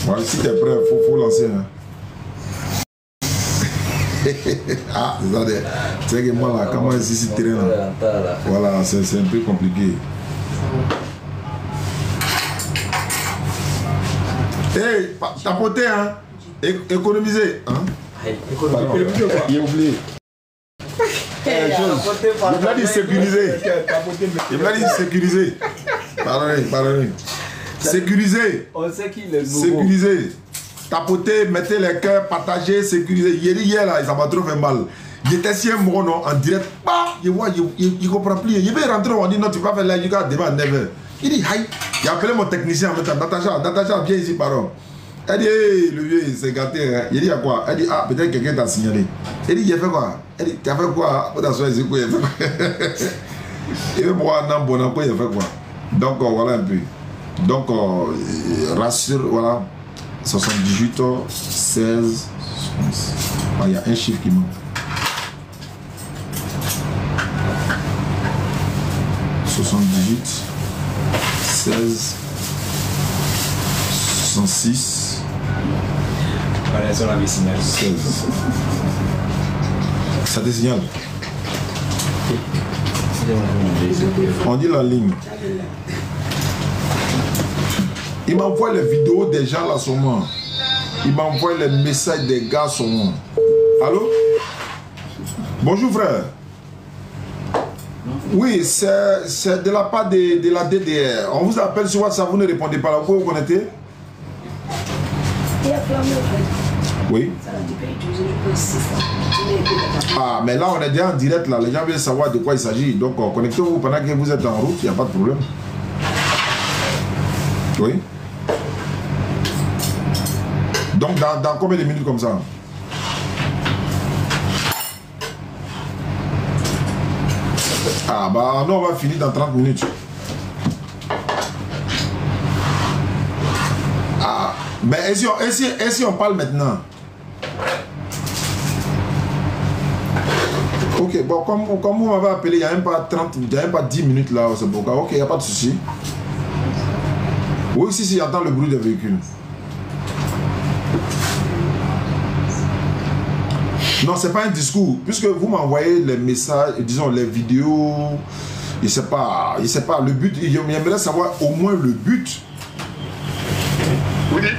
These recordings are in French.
Voilà, si t'es prêt, faut lancer. Hein. Ah, c'est vrai que moi là, comment est-ce que c'est terrain là? Voilà, c'est un peu compliqué. Hey, tapoter, hein? Économiser, hein? Économiser quoi? Il a oublié. Il m'a dit sécuriser. Il m'a dit sécuriser. Pardonnez. Sécuriser. On sait qu'il est nouveau. Sécuriser. Tapoter, mettez les cœurs, partager, sécuriser. Hier là, ça m'a trop fait mal. Il était si un mot en direct. Bah, il comprend plus. Il veut rentrer, on dit non, tu vas faire là, tu vas demain à 9h. Il dit, aïe, il a appelé mon technicien en même temps. Natacha, viens ici, pardon. Elle dit, hey, le vieux, il s'est gâté. Hein. Il dit, à quoi? Elle dit, ah, peut-être quelqu'un t'a signalé. Elle dit, il a fait quoi? Elle dit, tu as fait quoi? Il a fait quoi? Il veut boire un bon quoi, il a fait quoi? Donc, voilà un peu. Donc, rassure, voilà. 78, 16, ah, il y a un chiffre qui manque. 78, 16, 66. Voilà, ça, on avait signalé. 16. Ça te signale? On dit la ligne. Il m'envoie les vidéos des gens là sur moi. Il m'envoie les messages des gars sur moi. Allô? Bonjour frère. Oui, c'est de la part de la DDR. On vous appelle sur WhatsApp, vous ne répondez pas là. Vous vous connectez? Oui. Ah, mais là on est déjà en direct là. Les gens veulent savoir de quoi il s'agit. Donc connectez-vous pendant que vous êtes en route, il n'y a pas de problème. Oui. Donc dans combien de minutes comme ça? Ah bah nous on va finir dans 30 minutes. Ah, mais et si on parle maintenant? Ok, bon, comme vous m'avez appelé, il n'y a même pas 30, il n'y a même pas 10 minutes là, c'est pourquoi. Ok, il n'y a pas de souci. Oui, si, j'entends le bruit des véhicules. Non, c'est pas un discours. Puisque vous m'envoyez les messages, disons les vidéos, je ne sais pas, le but, j'aimerais savoir au moins le but. Vous dites?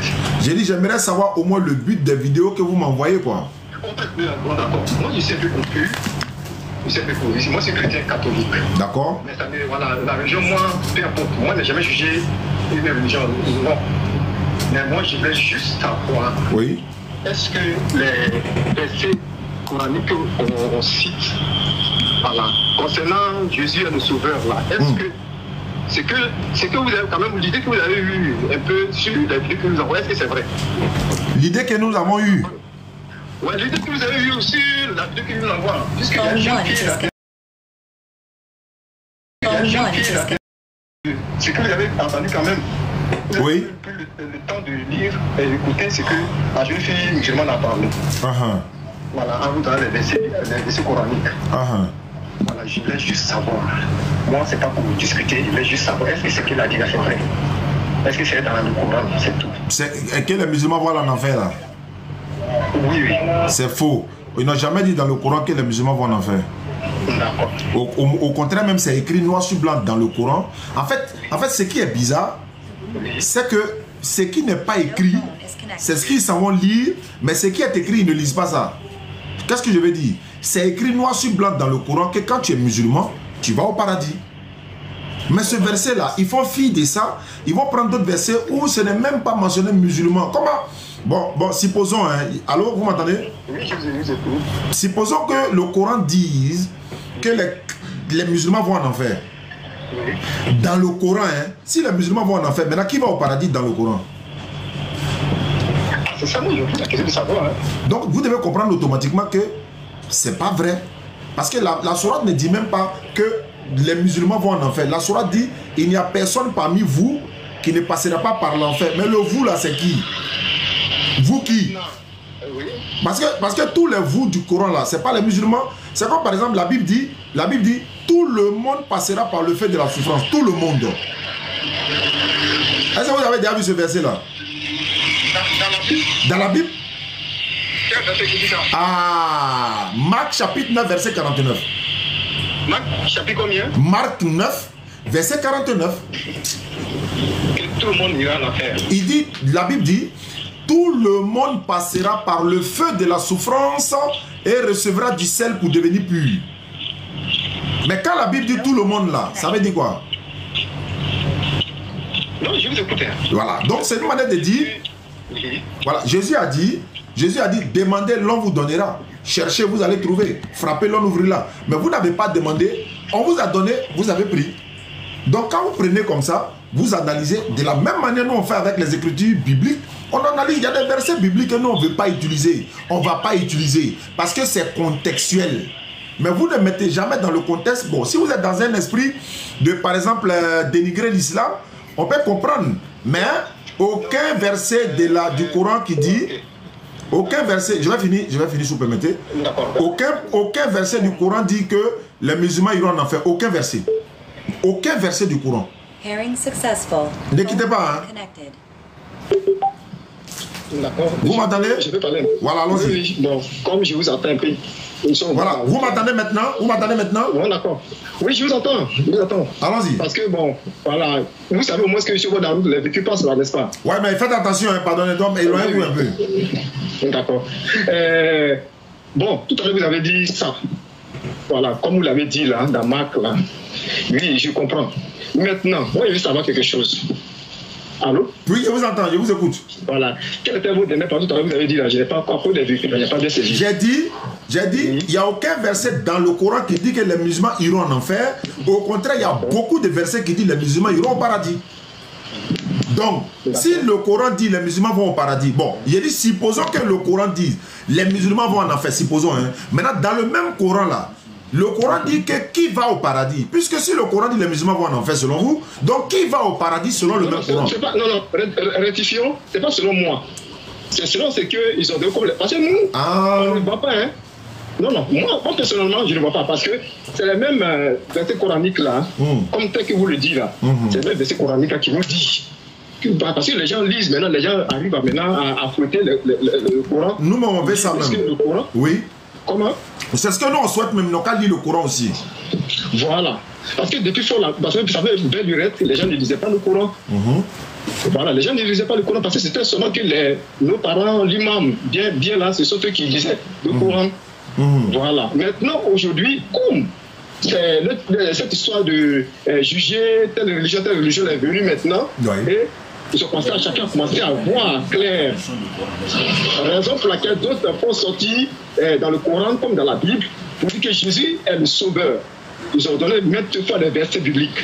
J'ai dit, j'aimerais savoir au moins le but des vidéos que vous m'envoyez, quoi. Bon, d'accord. Moi, je sais plus compris. Moi, c'est chrétien catholique. D'accord. Mais ça, voilà, la religion, moi, peu importe. Moi, je n'ai jamais jugé une religion. Non. Mais moi, je voulais juste savoir. Oui. Est-ce que les versets coraniques qu'on cite, voilà, concernant Jésus et le Sauveur, là, est-ce que c'est que vous avez quand même l'idée que vous avez eue un peu sur la vidéo que nous avons, est-ce que c'est vrai? L'idée que nous avons eue. Ouais, l'idée que vous avez eue aussi, la vidéo que nous envoie. Puisque il y a un jeune qui est là. C'est que vous avez entendu quand même. Oui. Le temps de lire et d'écouter ce que la jeune fille musulmane a parlé. Voilà, en vous donnant les versets coraniques. Voilà, je voulais juste savoir. Moi, c'est pas pour vous discuter, je voulais juste savoir est-ce que ce qu'il a dit là c'est vrai? Est-ce que c'est dans le Coran? C'est tout. C'est que les musulmans vont en enfer là? Oui, oui. C'est faux. Ils n'ont jamais dit dans le Coran que les musulmans vont en enfer. D'accord. Au contraire, même c'est écrit noir sur blanc dans le Coran. En fait, ce qui est bizarre, c'est que ce qui n'est pas écrit, c'est ce qu'ils s'en vont lire, mais ce qui est écrit, ils ne lisent pas ça. Qu'est-ce que je veux dire? C'est écrit noir sur blanc dans le Coran que quand tu es musulman, tu vas au paradis. Mais ce verset-là, ils font fi de ça, ils vont prendre d'autres versets où ce n'est même pas mentionné musulman. Comment? Bon, supposons, hein, allô, vous m'entendez? Oui, je vous écoute. Supposons que le Coran dise que les musulmans vont en enfer. Oui. Dans le Coran, hein, si les musulmans vont en enfer, maintenant qui va au paradis dans le Coran? C'est ça, moi, je la question de savoir. Hein. Donc, vous devez comprendre automatiquement que c'est pas vrai. Parce que la sourate ne dit même pas que les musulmans vont en enfer. La sourate dit, il n'y a personne parmi vous qui ne passera pas par l'enfer. Mais le vous là, c'est qui? Vous qui? Non. Oui. Parce que tous les vous du Coran là, c'est pas les musulmans. C'est comme par exemple la Bible dit, tout le monde passera par le fait de la souffrance. Tout le monde. Est-ce que vous avez déjà vu ce verset là? Dans la Bible? Quel verset qui dit ça? Ah, Marc chapitre 9, verset 49. Marc chapitre combien? Marc 9, verset 49. Que tout le monde ira en enfer. Il dit, la Bible dit, tout le monde passera par le feu de la souffrance et recevra du sel pour devenir pur. Mais quand la Bible dit tout le monde là, ça veut dire quoi? Non, je vous écoute. Voilà, donc c'est une manière de dire, voilà, Jésus a dit, demandez, l'on vous donnera. Cherchez, vous allez trouver. Frappez, l'on ouvrira. Mais vous n'avez pas demandé, on vous a donné, vous avez pris. Donc quand vous prenez comme ça, vous analysez de la même manière nous on fait avec les écritures bibliques. On analyse, il y a des versets bibliques que nous on ne veut pas utiliser. On ne va pas utiliser parce que c'est contextuel. Mais vous ne mettez jamais dans le contexte. Bon, si vous êtes dans un esprit de, par exemple, dénigrer l'islam, on peut comprendre. Mais aucun verset du Coran qui dit, aucun verset, je vais finir si vous permettez. Aucun verset du Coran dit que les musulmans iront en enfer. Aucun verset. Aucun verset du Coran. Ne quittez pas. Hein. D'accord. Vous m'entendez? Je peux parler. Voilà, allons-y. Oui, bon, comme je vous entends un peu. Voilà, vous m'entendez maintenant? Vous m'entendez maintenant? Bon, d'accord. Oui, je vous entends. Allons-y. Parce que, bon, voilà, vous savez au moins ce que sur la route, les véhicules passent là, n'est-ce pas? Ouais, mais faites attention, hein, pardonnez-moi, mais éloignez-vous un peu. D'accord. Bon, tout à l'heure, vous avez dit ça. Voilà, comme vous l'avez dit là, dans Marc, là. Oui, je comprends. Maintenant, moi, je veux savoir quelque chose. Allô? Oui, je vous entends, je vous écoute. Voilà. Quel était votre dernier parole? Tout à l'heure, vous avez dit là, je n'ai pas encore des véhicules, il n'y a pas bien saisi. J'ai dit, il n'y a aucun verset dans le Coran qui dit que les musulmans iront en enfer. Au contraire, il y a beaucoup de versets qui disent que les musulmans iront au paradis. Donc, si le Coran dit les musulmans vont au paradis, bon, il dit, supposons que le Coran dise les musulmans vont en enfer, supposons. Hein. Maintenant, dans le même Coran là, le Coran dit que qui va au paradis? Puisque si le Coran dit les musulmans vont en enfer selon vous, donc qui va au paradis selon le même Coran? Non, rectifions, c'est pas selon moi. C'est selon ce qu'ils ont de problèmes. Parce que nous, on ne voit pas, hein. Non, moi personnellement, je ne vois pas. Parce que c'est les mêmes versets coraniques là, comme tel que vous le dites là. C'est les mêmes versets coraniques là qui vous disent. Parce que les gens lisent maintenant, les gens arrivent maintenant à fouetter le Coran. Nous, on veut ça même. Le Coran, oui. Comment? C'est ce que nous on souhaite même, nous qu'à lire le Coran aussi. Voilà. Parce que depuis parce que vous savez, belle lurette, les gens ne lisaient pas le Coran. Voilà, les gens ne lisaient pas le Coran parce que c'était seulement que nos parents, l'imam, bien là, c'est ceux qui lisaient le Coran. Voilà. Maintenant, aujourd'hui, comme cette histoire de juger telle religion est venue maintenant, et ils ont commencé à chacun commencer à voir clair. Raison pour laquelle d'autres font sortir dans le Coran comme dans la Bible pour dire que Jésus est le sauveur. Ils ont donné maintes fois des versets bibliques.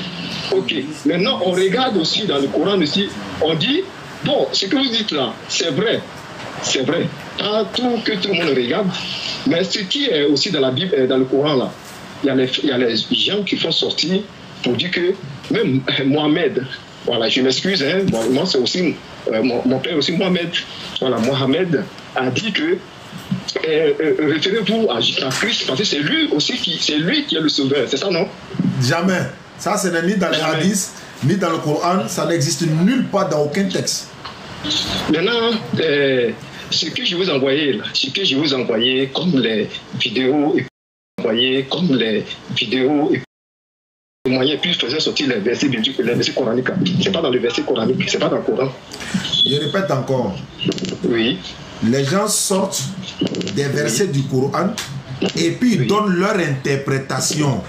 Ok. Maintenant, on regarde aussi dans le Coran aussi, on dit, bon, ce que vous dites là, c'est vrai. C'est vrai. Pas tout que tout le monde regarde. Mais ce qui est aussi dans la Bible, dans le Coran là, il y a les gens qui font sortir pour dire que même Mohamed, voilà, je m'excuse, hein, moi c'est aussi, mon père aussi Mohamed, voilà, Mohamed a dit que référez-vous à Christ parce que c'est lui aussi qui est le sauveur, c'est ça non? Jamais. Ça ce n'est ni dans les hadiths, ni dans le Coran, ça n'existe nulle part dans aucun texte. Maintenant, ce que je vous envoyais comme les vidéos, moyens, puis faisait sortir les versets bibliques, les versets coraniques. C'est pas dans le verset coranique, c'est pas dans le Coran. Je répète encore. Oui. Les gens sortent des versets du Coran et puis ils donnent leur interprétation.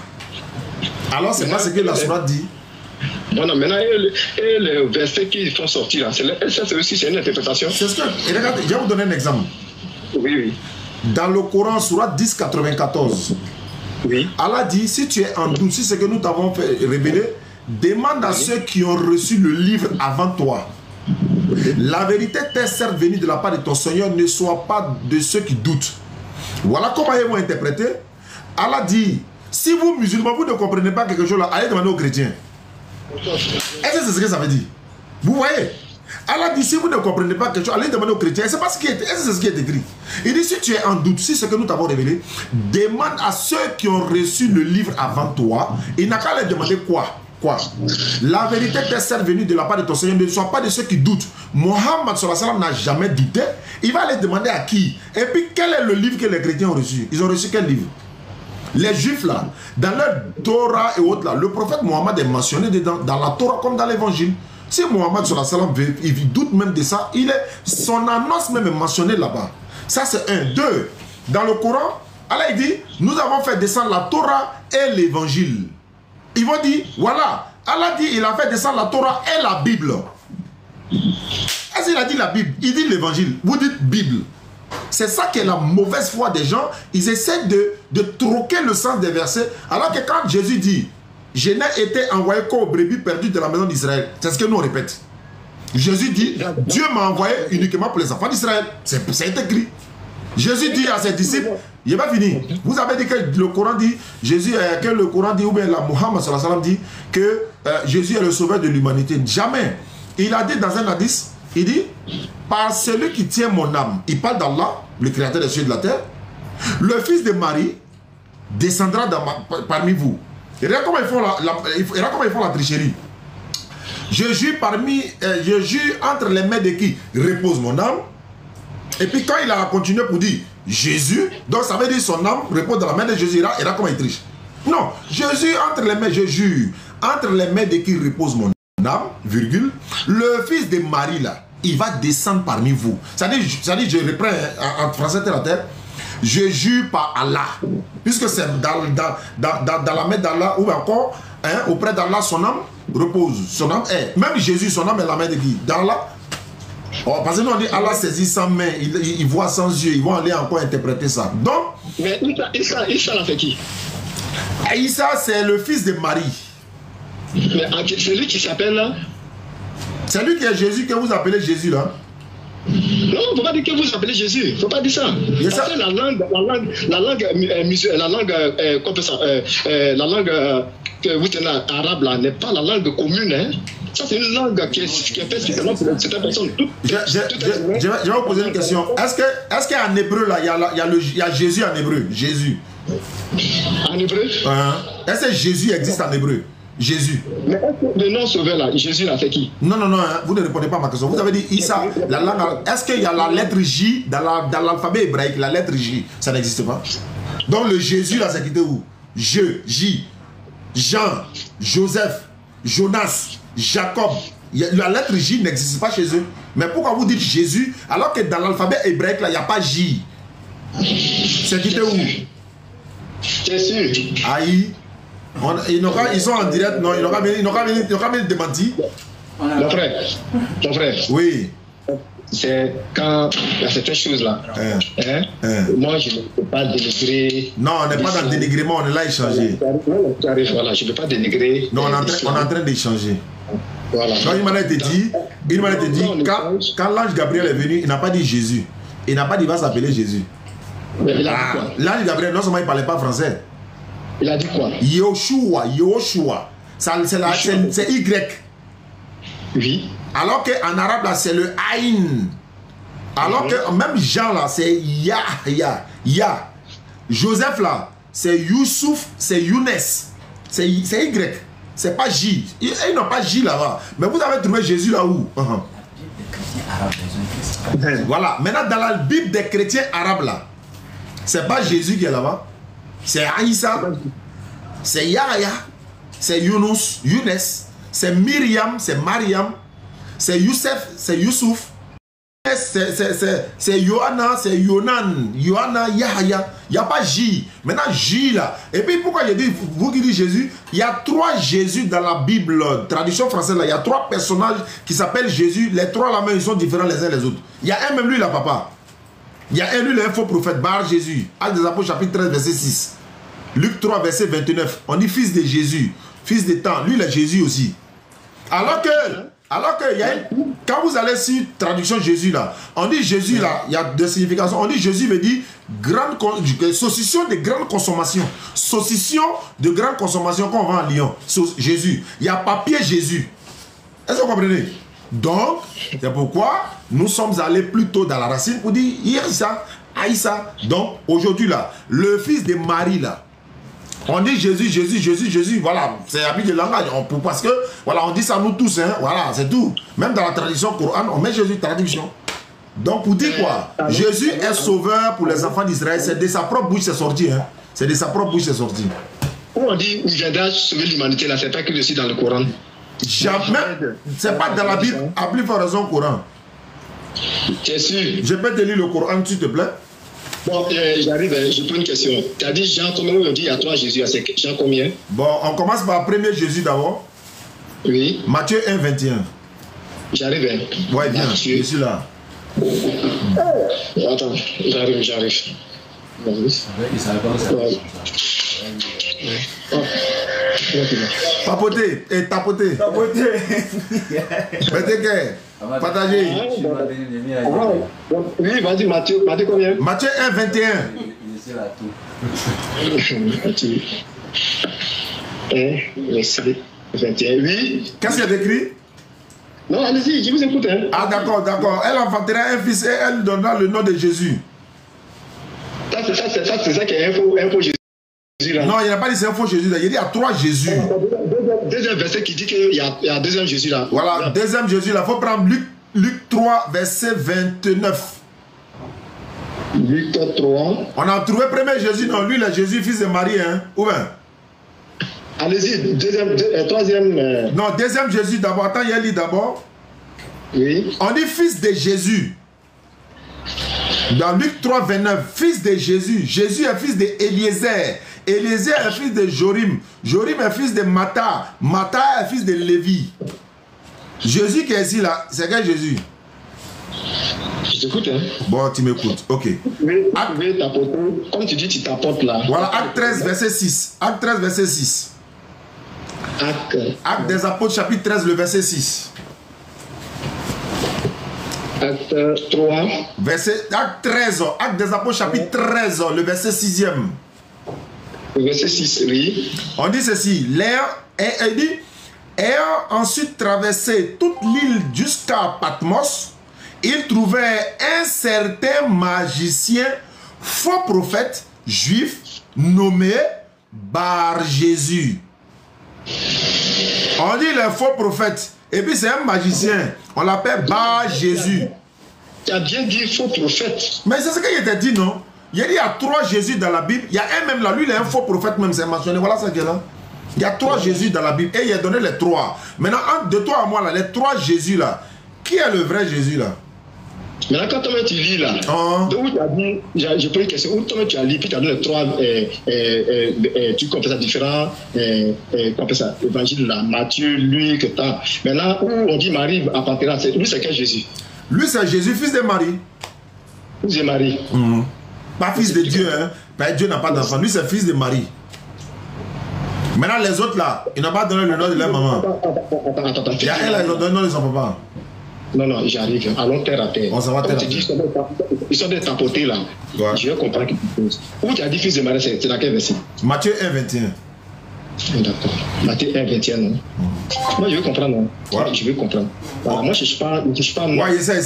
Alors c'est pas ce que la sourate dit. Voilà, maintenant, et les versets qu'ils font sortir là, c'est aussi une interprétation. C'est ce que. Et regardez, je vais vous donner un exemple. Oui. Dans le Coran, sourate 10, 94. Oui. Allah dit, si tu es en doute, si ce que nous t'avons fait révéler, demande à ceux qui ont reçu le livre avant toi. La vérité t'est certes venue de la part de ton Seigneur, ne sois pas de ceux qui doutent. Voilà comment ils vont interpréter. Allah dit, si vous musulmans, vous ne comprenez pas quelque chose là, allez demander aux chrétiens. Est-ce que c'est ce que ça veut dire? Vous voyez? Allah dit, si vous ne comprenez pas quelque chose, allez demander aux chrétiens. C'est pas ce qui est, c'est ce qui est écrit. Il dit, si tu es en doute, si ce que nous t'avons révélé, demande à ceux qui ont reçu le livre avant toi. Il n'a qu'à leur demander quoi? quoi? La vérité t'est certes venue de la part de ton Seigneur. Ne sois pas de ceux qui doutent. Mohammed n'a jamais douté. Il va aller demander à qui? Et puis quel est le livre que les chrétiens ont reçu? Ils ont reçu quel livre? Les juifs là, dans leur Torah et autres là, le prophète Mohammed est mentionné dedans, dans la Torah comme dans l'évangile. Si Mohammed il doute même de ça, son annonce même est mentionnée là-bas. Ça c'est un. Deux, dans le Coran, Allah il dit, nous avons fait descendre la Torah et l'évangile. Ils vont dire, voilà, Allah dit, il a fait descendre la Torah et la Bible. Est-ce qu'il a dit la Bible? Il dit l'évangile. Vous dites Bible. C'est ça qui est la mauvaise foi des gens. Ils essaient de troquer le sens des versets. Alors que quand Jésus dit, je n'ai été envoyé qu'aux brebis perdues de la maison d'Israël, c'est ce que nous on répète. Jésus dit, Dieu m'a envoyé uniquement pour les enfants d'Israël. C'est écrit. Jésus dit à ses disciples, il n'est pas fini. Vous avez dit que le Coran dit, que le Coran dit, ou bien la Muhammad sallallahu alayhi wa sallam dit que Jésus est le sauveur de l'humanité. Jamais. Il a dit dans un hadith, il dit, par celui qui tient mon âme, il parle d'Allah, le créateur des cieux et de la terre, le fils de Marie descendra parmi vous. Et regarde comment ils font la tricherie. Je jure entre les mains de qui repose mon âme. Et puis quand il a continué pour dire Jésus, donc ça veut dire son âme repose dans la main de Jésus. Et là comment il triche. Non, Jésus entre les mains, je jure, entre les mains de qui repose mon âme, virgule, le fils de Marie là, il va descendre parmi vous. Ça dit je reprends en français terre à terre, je jure par Allah, puisque c'est dans la main d'Allah, ou encore auprès d'Allah, son âme repose. Son âme est, même Jésus, son âme est la main de qui? D'Allah. Oh, parce que nous on dit Allah saisit sans main, il voit sans yeux, ils vont aller encore interpréter ça. Donc, mais Issa l'a fait qui? Issa c'est le fils de Marie. Mais c'est lui qui s'appelle là? C'est lui qui est Jésus, que vous appelez Jésus là. Non, il ne faut pas dire que vous appelez Jésus. Il ne faut pas dire ça. Parce que la langue que vous tenez arabe là n'est pas la langue commune. Hein. Ça, c'est une langue qui est faite spécialement pour certaines personnes. Je vais vous poser une question. Est-ce qu'en hébreu là, il y a Jésus en hébreu? Jésus. En hébreu? Est-ce que Jésus existe en hébreu? Jésus. Mais est-ce que le nom sauveur là, Jésus l'a fait qui? Non, vous ne répondez pas à ma question. Vous avez dit Issa, la langue. Est-ce qu'il y a la lettre J dans l'alphabet hébraïque? La lettre J, ça n'existe pas. Donc le Jésus là, c'est quitté où? J, Jean, Joseph, Jonas, Jacob. La lettre J n'existe pas chez eux. Mais pourquoi vous dites Jésus alors que dans l'alphabet hébraïque là, il n'y a pas J? C'est quitté où? C'est sûr. Aïe. Ils sont en direct, non, ils n'ont pas bien démenti. Mon frère. Oui. C'est quand il y a certaines choses là. Moi, je ne peux pas dénigrer. Non, on n'est pas dans le dénigrement, on est là à échanger. Voilà, je ne peux pas dénigrer. Non, on est en train d'échanger. Voilà. Donc, il m'a été dit, quand l'ange Gabriel est venu, il n'a pas dit Jésus. Il n'a pas dit il va s'appeler Jésus. L'ange Gabriel, non seulement il ne parlait pas français. Il a dit quoi? Yoshua. C'est Y. Oui. Alors qu'en arabe, là, c'est le Aïn. Alors que même Jean, là, c'est Ya. Joseph, là, c'est Youssouf, c'est Younes. C'est Y. C'est pas J. Ils n'ont pas J là-bas. Mais vous avez trouvé Jésus là où? Voilà. Maintenant, dans la Bible des chrétiens arabes, là, c'est pas Jésus qui est là-bas. C'est Aïssa, c'est Yahya, c'est Younous, Younes, c'est Myriam, c'est Mariam, c'est Youssef, c'est Youssouf, c'est Yohana, c'est Yonan, Yahya. Il n'y a pas J. Maintenant, J là. Et puis pourquoi il dit, vous qui dites Jésus, il y a 3 Jésus dans la Bible, tradition française là. Il y a 3 personnages qui s'appellent Jésus. Les 3 là-bas, ils sont différents les uns les autres. Il y a un même lui là, papa. Il y a un lui, un faux prophète, Bar Jésus. Actes des Apôtres, chapitre 13, verset 6. Luc 3, verset 29. On dit fils de Jésus, fils de temps. Lui, il est Jésus aussi. Alors que il y a quand vous allez sur traduction Jésus là, on dit Jésus là, il y a deux significations. On dit Jésus veut dire saucisson de grande consommation. Saucisson de grande consommation qu'on vend à Lyon. Jésus. Il y a papier Jésus. Est-ce que vous comprenez? Donc, c'est pourquoi nous sommes allés plutôt dans la racine pour dire Issa, Aïssa. Donc, aujourd'hui là, le fils de Marie là, On dit Jésus, Jésus, Jésus, Jésus. Voilà, c'est habitude de langage. Parce que, voilà, on dit ça nous tous. Hein, voilà, c'est tout. Même dans la tradition Coran, on met Jésus traduction. Donc, pour dire quoi? Jésus est sauveur pour les enfants d'Israël. C'est de sa propre bouche, c'est sorti. Hein. C'est de sa propre bouche, c'est sorti. Où on dit il viendra sauver l'humanité, là, c'est pas que aussi dans le Coran. Jamais. C'est pas dans la Bible. À plus forte raison, Coran. C'est sûr. Je peux te lire le Coran, s'il te plaît? Bon, j'arrive, je pose une question. Tu as dit Jean, combien on dit il y a 3 Jésus? C'est Jean combien? Bon, on commence par le premier Jésus d'abord. Oui. Matthieu 1, 21. J'arrive. Hein. Ouais, bien, Matthieu. je suis là. Attends, j'arrive. Il savait pas où ça. Papoter et tapoter. Tapoter. Mettez que. Partagez. Oui, vas-y, Matthieu combien? Matthieu 1, 21. Il là tout. Matthieu 1, verset 21. Oui. Qu'est-ce qu'il y a d'écrit? Non, allez-y, je vous écoute. Hein. Ah, d'accord, d'accord. Elle enfantera un fils et elle donnera le nom de Jésus. C'est ça qui est un faux Jésus. Là. Non, il n'a pas dit c'est un faux Jésus. Il dit il y a 3 Jésus. Deuxième verset qui dit qu'il y a un deuxième Jésus là. Voilà, deuxième Jésus là. Il faut prendre Luc 3, verset 29. Luc 3. On a trouvé premier Jésus. Non, lui, le Jésus, fils de Marie. Hein. Où bien? Allez-y, troisième. Non, deuxième Jésus d'abord. Attends, il y a lui d'abord. Oui. On dit fils de Jésus. Dans Luc 3, 29, fils de Jésus. Jésus est fils d'Éliezer. Éliezer est fils de Jorim. Jorim est fils de Mata. Mata est fils de Lévi. Jésus qui est ici là, c'est quel Jésus? Je t'écoute. Hein. Bon, tu m'écoutes. Ok. Comme tu dis, tu t'apportes là. Voilà, Acte 13, verset 6. Acte 13, verset 6. Acte des Apôtres, chapitre 13, le verset 6. Acte 3. Acte 13, Acte des Apôtres, chapitre 13, le verset 6e. Verset 6, oui. On dit ceci. Elle dit, ayant ensuite traversé toute l'île jusqu'à Patmos, il trouvait un certain magicien, faux prophète, juif, nommé Bar-Jésus. On dit le faux prophète. Et puis c'est un magicien. On l'appelle Bar-Jésus. Tu as bien dit faux prophète. Mais c'est ce qu'il t'a dit, non? Il y a 3 Jésus dans la Bible. Il y a un même là. Lui, il est un faux prophète même. C'est mentionné. Voilà ce qu'il y a là. Il y a 3 Jésus dans la Bible. Et il a donné les 3. Maintenant, de toi à moi, là, les 3 Jésus là. Qui est le vrai Jésus là? Maintenant, quand tu lis là, où tu as dit, je pose une question, où tu as lu, puis tu as donné les 3, tu comprends ça différent, comment ça, évangile là, Matthieu, Luc, tant. Maintenant, où on dit Marie appartenant, lui c'est quel Jésus? Lui c'est Jésus, fils de Marie. Fils de Marie. Pas fils de Dieu, hein. Ben, Dieu n'a pas d'enfant. Lui c'est fils de Marie. Maintenant les autres là, ils n'ont pas donné le nom de leur maman. Attends. Il y a un là, ils ont donné le nom de son papa. Non, j'arrive. Allons terre à terre. On s'en va terre à terre. Ils sont des tapotés là. Ouais. Je vais comprendre quelque chose. Où tu as dit fils de Marie, c'est laquelle verset? Matthieu 1, 21. D'accord. Matthieu 1, 21, non? Moi, je veux comprendre, non? Ouais. Je veux comprendre. Voilà, moi, je ne suis pas non. Ouais, essaie.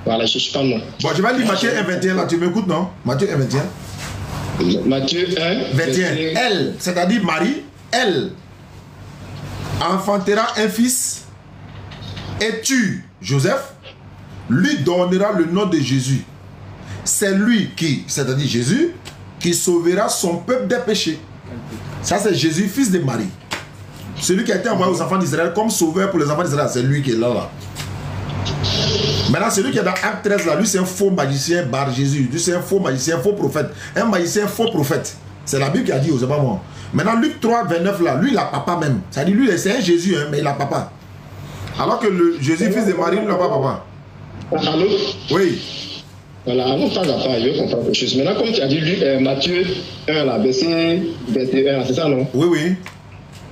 Voilà, je ne suis pas non. Bon, je vais lire Matthieu 1, 21 là. Tu m'écoutes, non? Matthieu 1, 21. Matthieu 1, 21. Elle, c'est-à-dire Marie, elle enfantera un fils. Et tu, Joseph, lui donnera le nom de Jésus. C'est lui qui, c'est-à-dire Jésus, qui sauvera son peuple des péchés. Ça, c'est Jésus, fils de Marie. Celui qui a été envoyé aux enfants d'Israël comme sauveur pour les enfants d'Israël, c'est lui qui est là. Maintenant, celui qui est dans Acte 13, là, lui, c'est un faux magicien, Bar Jésus. Lui, c'est un faux magicien, faux prophète. Un magicien, faux prophète. C'est la Bible qui a dit, c'est pas moi. Maintenant, Luc 3, 29, là, lui, il a papa même. C'est-à-dire, lui, c'est un Jésus, hein, mais il a papa. Alors que le Jésus, fils de Marie, n'a pas papa. Allô? Oui. Voilà, avant pas à part, je vais comprendre quelque chose. Maintenant, comme tu as dit, Matthieu 1, là, verset 21, c'est ça, non? Oui.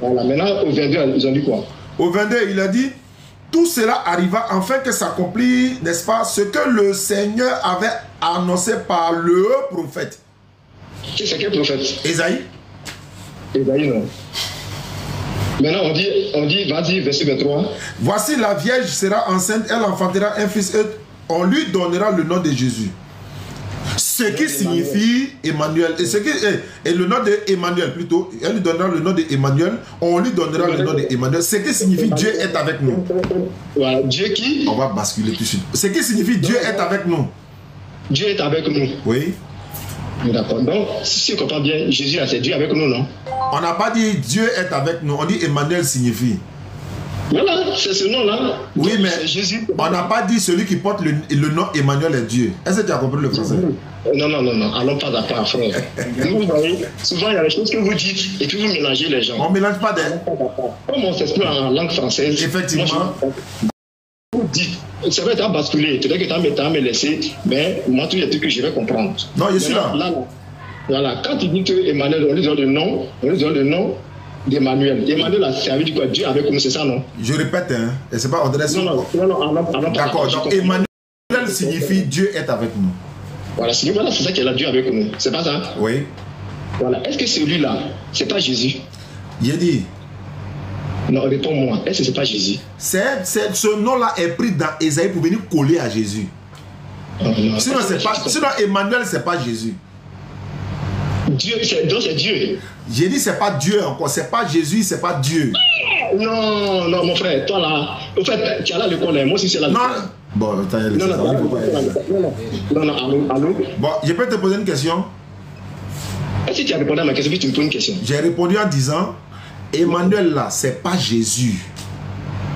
Voilà, maintenant, au 22, ils ont dit quoi? Au 22, il a dit, tout cela arriva afin que s'accomplit, n'est-ce pas, ce que le Seigneur avait annoncé par le prophète. C'est quel prophète? Ésaïe. Ésaïe, non. Maintenant, on dit, vas-y, verset 23. Voici la Vierge sera enceinte, elle enfantera un fils et on lui donnera le nom de Jésus. Ce qui signifie Emmanuel. Et le nom de Emmanuel plutôt. Elle lui donnera le nom de Emmanuel. On lui donnera le nom de Emmanuel. Ce qui signifie Dieu est avec nous. Voilà, Dieu qui? On va basculer tout de suite. Ce qui signifie Dieu est avec nous. Dieu est avec nous. Oui. D'accord. Donc, si je comprends bien, Jésus, c'est Dieu avec nous, non? On n'a pas dit Dieu est avec nous. On dit Emmanuel signifie. Voilà, c'est ce nom-là. Oui, mais Jésus. On n'a pas dit celui qui porte le nom Emmanuel est Dieu. Est-ce que tu as compris le français? Non. Allons pas d'accord, frère. Vous voyez, souvent il y a des choses que vous dites et puis vous mélangez les gens. On ne mélange pas des... Comme on s'exprime en langue française. Effectivement. Vous dites, c'est vrai, tu as basculé. Tu dis que tu as me laissé, mais moi, tout il y a tout que je vais comprendre. Non, je suis là. Voilà, quand tu dis que Emmanuel, on lui donne le nom, d'Emmanuel. Emmanuel a servi du quoi? Dieu avec nous, c'est ça, non? Je répète, hein. Et c'est pas André. Non. D'accord, donc Emmanuel signifie Dieu est avec nous. Voilà, c'est ça qu'il a Dieu avec nous. C'est pas ça? Oui. Voilà, est-ce que celui-là, c'est pas Jésus? J'ai dit. Non, réponds-moi, est-ce que c'est pas Jésus? Ce nom-là est pris dans Ésaïe pour venir coller à Jésus. Sinon, Emmanuel, c'est pas Jésus. Dieu, donc c'est Dieu. J'ai dit c'est pas Dieu encore, c'est pas Jésus, c'est pas Dieu. Non, mon frère, toi là, au fait, tu as là le connaître, moi aussi c'est là. Non. Bon, attends, allô. Bon, je peux te poser une question? Est-ce que tu as répondu à ma question, puis tu me poses une question? J'ai répondu en disant, Emmanuel là, c'est pas Jésus.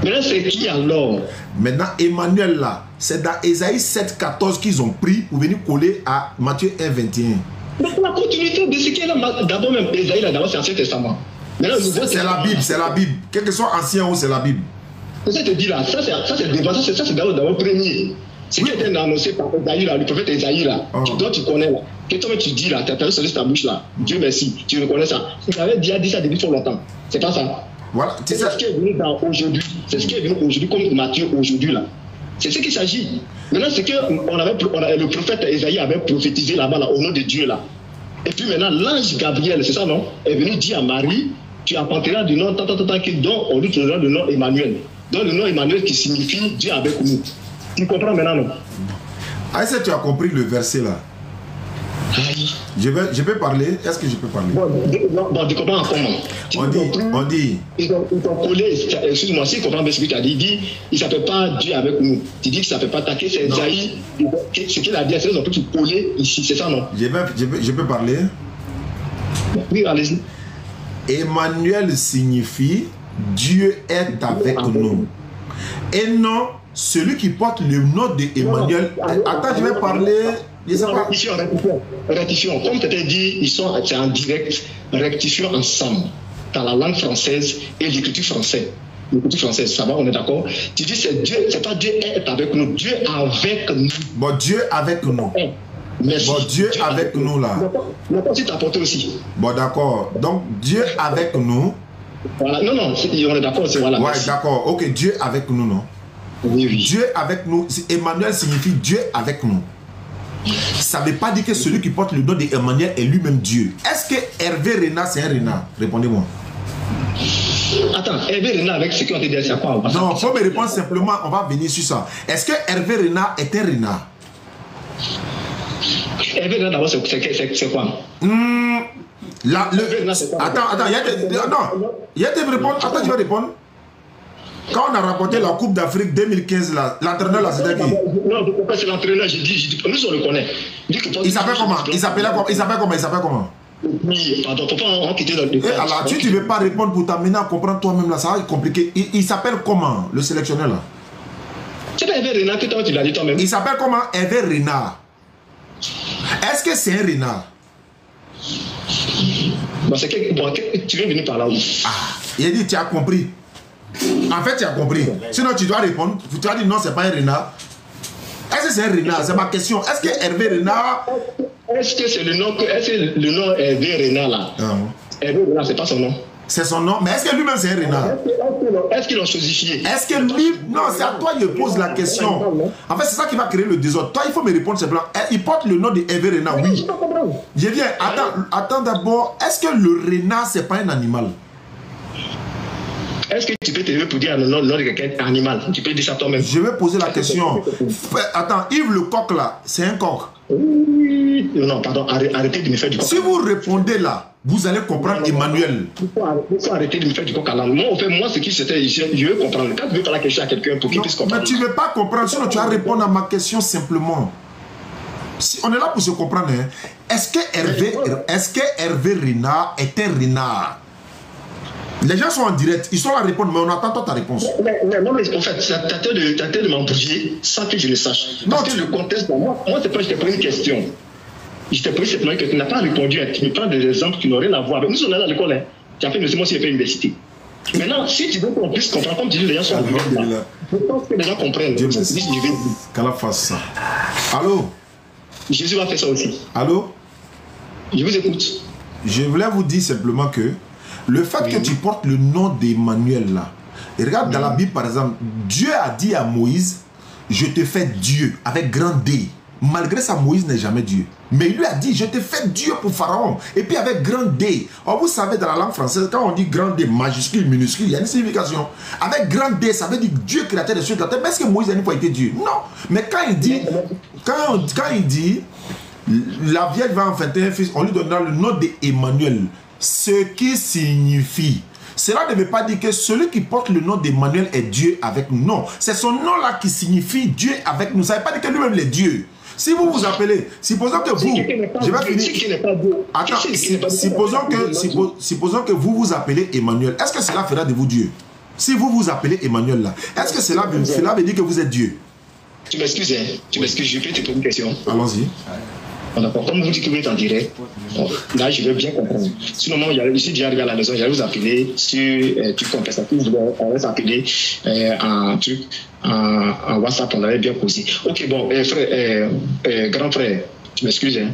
Maintenant, c'est qui alors? Maintenant, Emmanuel là, c'est dans Ésaïe 7,14 qu'ils ont pris pour venir coller à Matthieu 1,21. Mais la continuité de ce qu'il y a là, d'abord même Ésaïe là, d'abord c'est l'Ancien Testament. C'est la Bible, c'est la Bible. Quel que soit ancien ou c'est la Bible. C'est ça que je te dis là, ça c'est devant, ça c'est d'abord premier. Ce qui a été annoncé par Ésaïe là, le prophète Ésaïe là, toi tu connais là. Que toi tu dis là, tu as perdu sur ta bouche là. Dieu merci, tu reconnais ça. Il avait déjà dit ça depuis trop longtemps. C'est pas ça. Voilà, c'est ce qui est venu aujourd'hui. C'est ce qui est venu aujourd'hui comme Matthieu aujourd'hui là. C'est ce qu'il s'agit. Maintenant, c'est que le prophète Ésaïe avait prophétisé là-bas là, au nom de Dieu là. Et puis maintenant, l'ange Gabriel, c'est ça non? Est venu dire à Marie, tu apporteras du nom, dont on lui donnera le nom Emmanuel. Donc le nom Emmanuel qui signifie Dieu avec nous. Tu comprends maintenant non? Est-ce que tu as compris le verset là? Je peux parler? Est-ce que je peux parler? Bon, tu comprends comment? On dit. Ils ont collé, excuse-moi, si tu comprends bien ce que tu as dit, il dit, il ne s'appelle pas Dieu avec nous. Tu dis qu'il ne s'appelle pas Také, c'est Esaïe. Ce qu'il a dit, c'est qu'ils ont tout collé ici, c'est ça, non? Je peux parler? Oui, allez-y. Emmanuel signifie Dieu est avec nous. Et non, celui qui porte le nom d'Emmanuel. Attends, je vais parler. Rectifions. Comme tu t'ai dit, c'est en direct. Rectifions ensemble. Dans la langue française et l'écriture française. L'écriture française, ça va, on est d'accord? Tu dis c'est Dieu, c'est pas Dieu est avec nous. Dieu avec nous. Bon, Dieu avec nous. Merci. Bon, Dieu avec nous là. D'accord, si tu as apporté aussi. Bon, d'accord. Donc, Dieu avec nous. Voilà. Non, on est d'accord, c'est voilà. Ouais, d'accord. Ok, Dieu avec nous, non? Oui. Dieu avec nous. Emmanuel signifie Dieu avec nous. Ça ne veut pas dire que celui qui porte le nom d'Emmanuel est lui-même Dieu. Est-ce que Hervé Renard, c'est un renard? Répondez-moi. Attends, Hervé Renard avec ce qu'on te dit, c'est quoi? Non, il faut me répondre simplement, on va venir sur ça. Est-ce que Hervé Renard est un renard? Hervé Renard d'abord, c'est quoi? Attends, il y a des réponses. Attends, je vais répondre. Quand on a remporté la Coupe d'Afrique 2015, l'entraîneur là, c'était qui? Non, c'est l'entraîneur, j'ai dit, nous on le connaît. Il s'appelle comment? Il s'appelle comment? Oui, pardon, faut pas en quitter dans le alors, tu ne veux pas répondre pour t'amener à comprendre toi-même là, ça va être compliqué. Il s'appelle comment, le sélectionneur là? C'est pas Hervé Renard que toi tu l'as dit toi-même. Il s'appelle comment? Hervé Renard. Est-ce que c'est un renard? Bon, c'est que tu viens venir par là où? Il a dit, tu as compris. En fait, tu as compris. Sinon, tu dois répondre. Tu as dit non, c'est pas un renard. Est-ce que c'est un renard? C'est ma question. Est-ce que Hervé Renard... Est-ce que c'est le nom Hervé Renard là? Hervé Renard, c'est pas son nom. C'est son nom. Mais est-ce que lui-même c'est un renard? Est-ce qu'ils l'ont chosifié? Est-ce que lui... Non, c'est à toi que je pose la question. En fait, c'est ça qui va créer le désordre. Toi, il faut me répondre simplement. Il porte le nom de Hervé Renard, oui. Je viens. Attends d'abord. Est-ce que le renard, c'est pas un animal? Est-ce que tu peux te lever pour dire le nom de quelqu'un animal? Tu peux dire ça toi-même. Je vais poser la question. Attends, Yves le coq là, c'est un coq? Oui. Non, pardon, arrêtez de me faire du coq. Si vous répondez là, vous allez comprendre Emmanuel. Il faut arrêter de me faire du coq à l'âne. Moi, ce qui c'était, je veux comprendre. Quand tu veux faire la question à quelqu'un pour qu'il puisse comprendre. Mais tu ne veux pas comprendre, sinon tu vas répondre à ma question simplement. Si on est là pour se comprendre, hein. Est-ce que Hervé Renard est un renard? Les gens sont en direct, ils sont là à répondre, mais on attend ta réponse. Non, mais en fait, t'as de m'embrouiller sans que je le sache. Parce que le contexte, moi c'est pas, je t'ai posé une question. Je t'ai posé simplement que tu n'as pas répondu. Tu me prends des exemples qui n'ont rien à voir. Nous, on est là à l'école, hein. Tu as fait, moi aussi, j'ai fait l'université. Maintenant, si tu veux qu'on puisse comprendre, comme tu dis, les gens sont en direct là. Je pense que les gens comprennent. Qu'elle fasse ça. Allô? Jésus va faire ça aussi. Allô? Je vous écoute. Je voulais vous dire simplement que le fait que tu portes le nom d'Emmanuel là, et regarde dans la Bible par exemple, Dieu a dit à Moïse, je te fais Dieu avec grand D. Malgré ça, Moïse n'est jamais Dieu. Mais il lui a dit, je te fais Dieu pour Pharaon. Et puis avec grand D. Or, vous savez, dans la langue française, quand on dit grand D, majuscule, minuscule, il y a une signification. Avec grand D, ça veut dire Dieu créateur des cieux de la terre. Mais est-ce que Moïse a une fois été Dieu? Non. Mais quand il dit, la Vierge va enfanter un fils, on lui donnera le nom d'Emmanuel. Ce qui signifie, cela ne veut pas dire que celui qui porte le nom d'Emmanuel est Dieu avec nous. Non, c'est son nom-là qui signifie Dieu avec nous. Ça ne veut pas dire que lui-même est Dieu. Si vous vous appelez, supposons que vous, je vais finir. Attends, supposons que vous vous appelez Emmanuel. Est-ce que cela fera de vous Dieu? Si vous vous appelez Emmanuel là, est-ce que cela veut dire que vous êtes Dieu? Tu m'excuses, hein? Tu m'excuses, je peux te poser une question. Allons-y. Comme vous dites que vous êtes en direct, là je veux bien comprendre. Sinon, moi, je suis déjà arrivé à la maison, j'allais vous appeler sur truc compensatif, on va s'appeler en WhatsApp, on avait bien posé. Ok, bon, frère, grand frère, tu m'excuses, hein?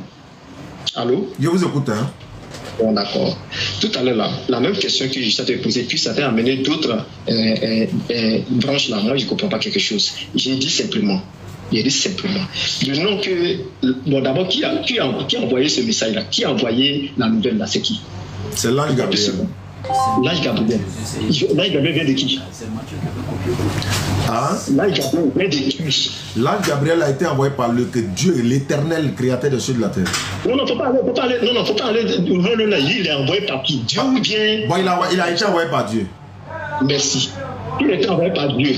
Allô? Je vous écoute, hein? Bon, d'accord. Tout à l'heure, là, la même question que je t'ai posée, puis ça t'a amené d'autres branches là. Moi, je ne comprends pas quelque chose. J'ai dit simplement. Le nom que... Bon, d'abord, qui a envoyé ce message-là? Qui a envoyé la nouvelle là? C'est qui? C'est l'ange Gabriel. L'ange Gabriel. L'ange Gabriel vient de qui? Hein? L'ange Gabriel vient de qui? L'ange Gabriel a été envoyé par Dieu, l'éternel créateur des cieux de la terre. Non, faut pas aller. Non, faut pas aller. Il est envoyé par qui? Dieu ou bien... Bon, il a été envoyé par Dieu. Merci. Il a été envoyé par Dieu.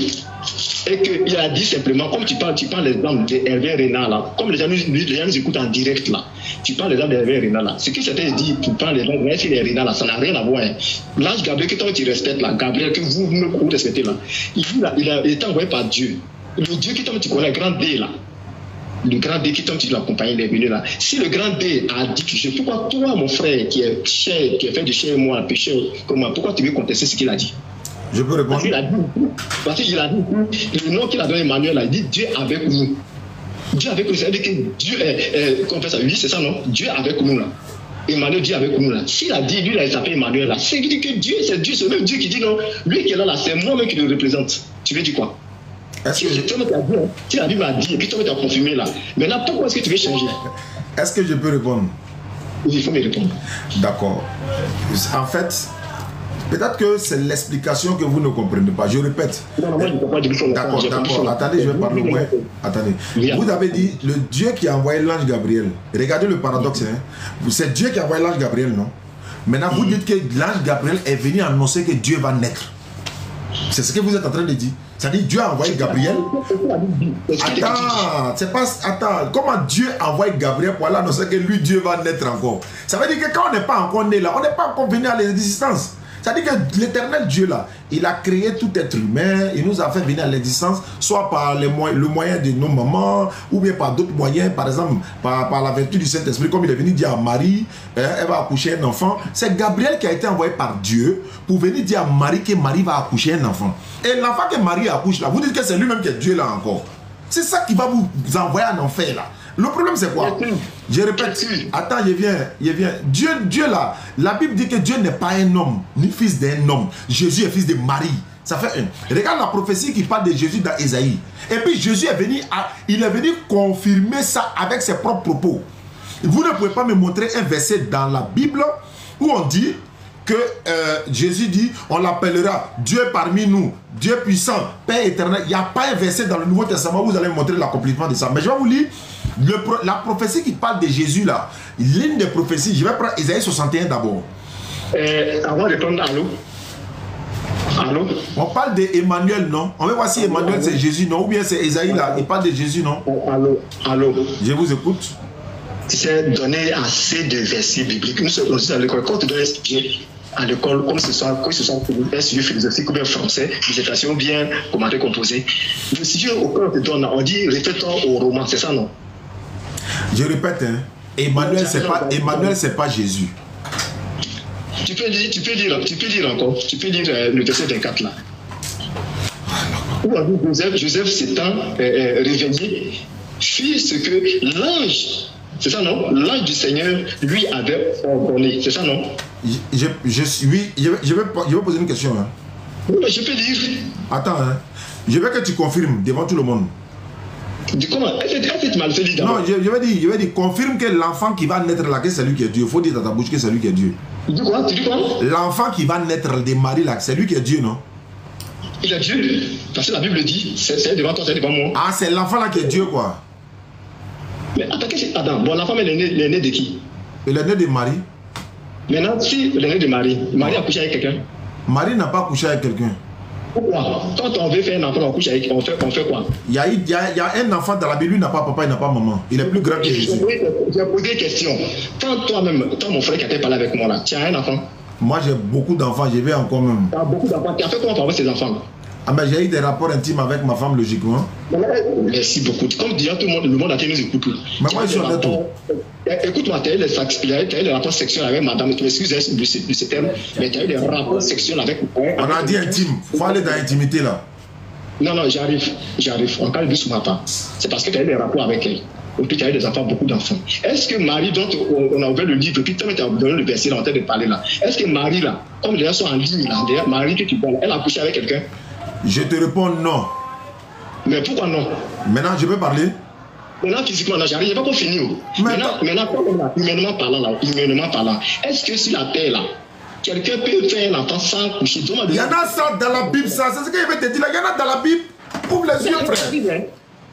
Et qu'il a dit simplement, comme tu parles l'exemple d'Hervé Renard là, comme les gens nous écoutent en direct là, tu parles l'exemple d'Hervé Renard là, ce qui s'était dit, tu parles l'exemple d'Hervé Renard là, ça n'a rien à voir. Hein. L'ange Gabriel que toi tu respectes là, Gabriel que vous respectez là, il a été envoyé par Dieu. Le Dieu qui tu connais, grand D là, le grand D qui tu l'accompagnes, il est venu là. Si le grand D a dit que je, pourquoi toi mon frère qui est cher, qui est fait de cher moi, péché comme moi, pourquoi tu veux contester ce qu'il a dit? Je peux répondre. Parce qu'il a dit, le nom qu'il a donné Emmanuel, il dit Dieu avec nous. Dieu avec nous, ça veut dire que Dieu est, comment on fait ça? Oui, c'est ça, non? Dieu avec nous là. Emmanuel, Dieu avec nous là. S'il a dit, lui, il s'appelle Emmanuel là, c'est qu'il dit que Dieu, c'est le même Dieu qui dit non. Lui qui est là, c'est moi-même qui le représente. Tu veux dire quoi? Si la Bible a dit, et puis toi, tu as confirmé là. Maintenant, pourquoi est-ce que tu veux changer? Est-ce que je peux répondre? Oui, il faut me répondre. D'accord. En fait, peut-être que c'est l'explication que vous ne comprenez pas. Je répète. D'accord. Attendez, je vais parler. Ouais. Attendez. Vous avez dit le Dieu qui a envoyé l'ange Gabriel. Regardez le paradoxe. Hein. C'est Dieu qui a envoyé l'ange Gabriel, non? Maintenant, vous dites que l'ange Gabriel est venu annoncer que Dieu va naître. C'est ce que vous êtes en train de dire. C'est-à-dire Dieu a envoyé Gabriel. Attends, c'est pas. Attends, comment Dieu envoie Gabriel pour aller annoncer que lui, Dieu va naître encore? Ça veut dire que quand on n'est pas encore né là, on n'est pas encore venu à l'existence. C'est-à-dire que l'éternel Dieu là, il a créé tout être humain, il nous a fait venir à l'existence, soit par le moyen de nos mamans, ou bien par d'autres moyens, par exemple, par la vertu du Saint-Esprit, comme il est venu dire à Marie, elle va accoucher un enfant. C'est Gabriel qui a été envoyé par Dieu pour venir dire à Marie que Marie va accoucher un enfant. Et l'enfant que Marie accouche là, vous dites que c'est lui-même qui est Dieu là encore. C'est ça qui va vous envoyer en enfer là. Le problème c'est quoi? Je répète, attends, je viens. Dieu là, la Bible dit que Dieu n'est pas un homme, ni fils d'un homme. Jésus est fils de Marie. Ça fait un. Regarde la prophétie qui parle de Jésus dans Ésaïe. Et puis Jésus est venu, il est venu confirmer ça avec ses propres propos. Vous ne pouvez pas me montrer un verset dans la Bible où on dit que Jésus dit, on l'appellera Dieu parmi nous, Dieu puissant, Père éternel. Il n'y a pas un verset dans le Nouveau Testament où vous allez me montrer l'accomplissement de ça. Mais je vais vous lire la prophétie qui parle de Jésus là. L'une des prophéties, je vais prendre Isaïe 61 d'abord. Avant de prendre allô. Allô? On parle d'Emmanuel, non? On va voir si Emmanuel c'est Jésus, non? Ou bien c'est Isaïe là, il parle de Jésus, non? Allô? Allô? Je vous écoute. C'est donner assez de versets bibliques. Nous sommes à l'école. Quand tu dois expliquer à l'école, comme ce soit un sujet philosophique ou bien français, dissertation bien commenté, composé. Le sujet auquel on te donne, on dit répétons au roman, c'est ça, non? Je répète, hein, Emmanuel, c'est pas Jésus. Tu peux lire encore. Tu peux lire le verset 24 là. Où on dit Joseph s'étant réveillé, fit ce que l'ange, c'est ça non? L'ange du Seigneur lui avait ordonné, c'est ça non? Je vais poser une question. Hein. Oui, mais je peux lire. Attends, hein. Je veux que tu confirmes devant tout le monde. Comment? Est-ce que tu m'as fait dire? Non, je vais dire, confirme que l'enfant qui va naître là, que c'est lui qui est Dieu. Il faut dire dans ta bouche que c'est lui qui est Dieu. Tu dis quoi? L'enfant qui va naître de Marie là, c'est lui qui est Dieu, non? Il est Dieu. Parce que la Bible dit, c'est devant toi, c'est devant moi. Ah, c'est l'enfant là qui est Dieu, quoi. Mais attends, bon, l'enfant, il est né de qui? Il est né de Marie. Maintenant, si il est né de Marie, Marie a couché avec quelqu'un? Marie n'a pas couché avec quelqu'un. Pourquoi? Quand on veut faire un enfant, on couche avec, on fait quoi? Il y a un enfant dans la Bible, il n'a pas papa, il n'a pas maman. Il est plus grand que Jésus. J'ai posé une question. Quand toi, mon frère qui a parlé avec moi là, tu as un enfant? Moi, j'ai beaucoup d'enfants, je vais encore même. Tu as beaucoup d'enfants. Tu as fait comment pour avoir ces enfants? Ah, mais j'ai eu des rapports intimes avec ma femme, logiquement. Merci beaucoup. Comme déjà tout le monde entier nous écoute. Mais moi, je suis honnête. Écoute-moi, tu as eu les rapports sexuels avec madame. Tu m'excuses de ce terme, mais tu as eu des rapports sexuels avec. On a dit intime. Il faut aller dans l'intimité là. Non, j'arrive. On parle sur ma part. C'est parce que tu as eu des rapports avec elle. Et puis tu as eu des enfants, beaucoup d'enfants. Est-ce que Marie, dont on a ouvert le livre, puis tu as donné le verset en train de parler là, est-ce que Marie là, comme les gens sont en ligne là, Marie que tu parles, elle a couché avec quelqu'un? Je te réponds non. Mais pourquoi non? Maintenant, je peux parler? Maintenant, physiquement, j'arrive, je n'ai pas fini. Maintenant, humainement parlant, est-ce que sur la terre là, quelqu'un peut faire un enfant sans coucher? Il y en a ça dans la Bible, ça. C'est ce qu'il veut te dire là. Il y en a dans la Bible. Ouvre les yeux, frère.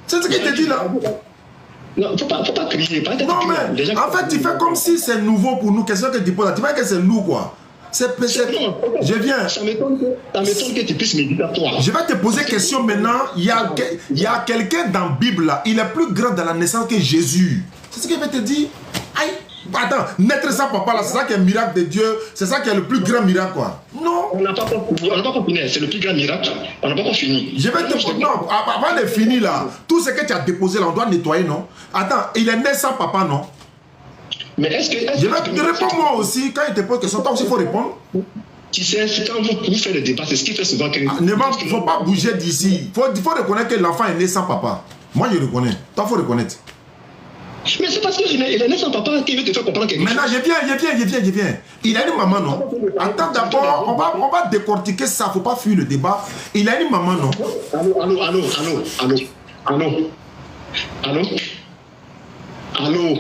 C'est ce qu'il te dit là. Non, faut pas crier. Non, mais en fait, tu fais comme si c'est nouveau pour nous. Qu'est-ce que tu poses là? Tu vois que c'est nous, quoi. Je viens. Ça m'étonne que tu puisses me dire à toi. Je vais te poser une question maintenant. Il y a quelqu'un dans la Bible là. Il est plus grand dans la naissance que Jésus. C'est ce qu'il veut te dire. Aïe. Attends, naître sans papa là, c'est ça qui est le miracle de Dieu. C'est ça qui est le plus grand miracle, quoi. Non. On n'a pas fini. C'est le plus grand miracle. On n'a pas fini. Je vais te dire. Non, avant de finir là, tout ce que tu as déposé là, on doit nettoyer, non? Attends, il est né sans papa, non? Mais est-ce que. Je vais te répondre moi aussi. Quand il te pose question, toi aussi il faut répondre. Tu sais, quand vous faites le débat, c'est ce qui fait souvent que. Il ne faut pas bouger d'ici. Il faut reconnaître que l'enfant est né sans papa. Moi je reconnais. Toi, il faut reconnaître. Mais c'est parce qu'il est né sans papa qu'il veut te faire comprendre quelque chose. Maintenant, je viens. Il a une maman, non? Attends, d'abord, on va décortiquer ça. Il ne faut pas fuir le débat. Il a une maman, non? Allô.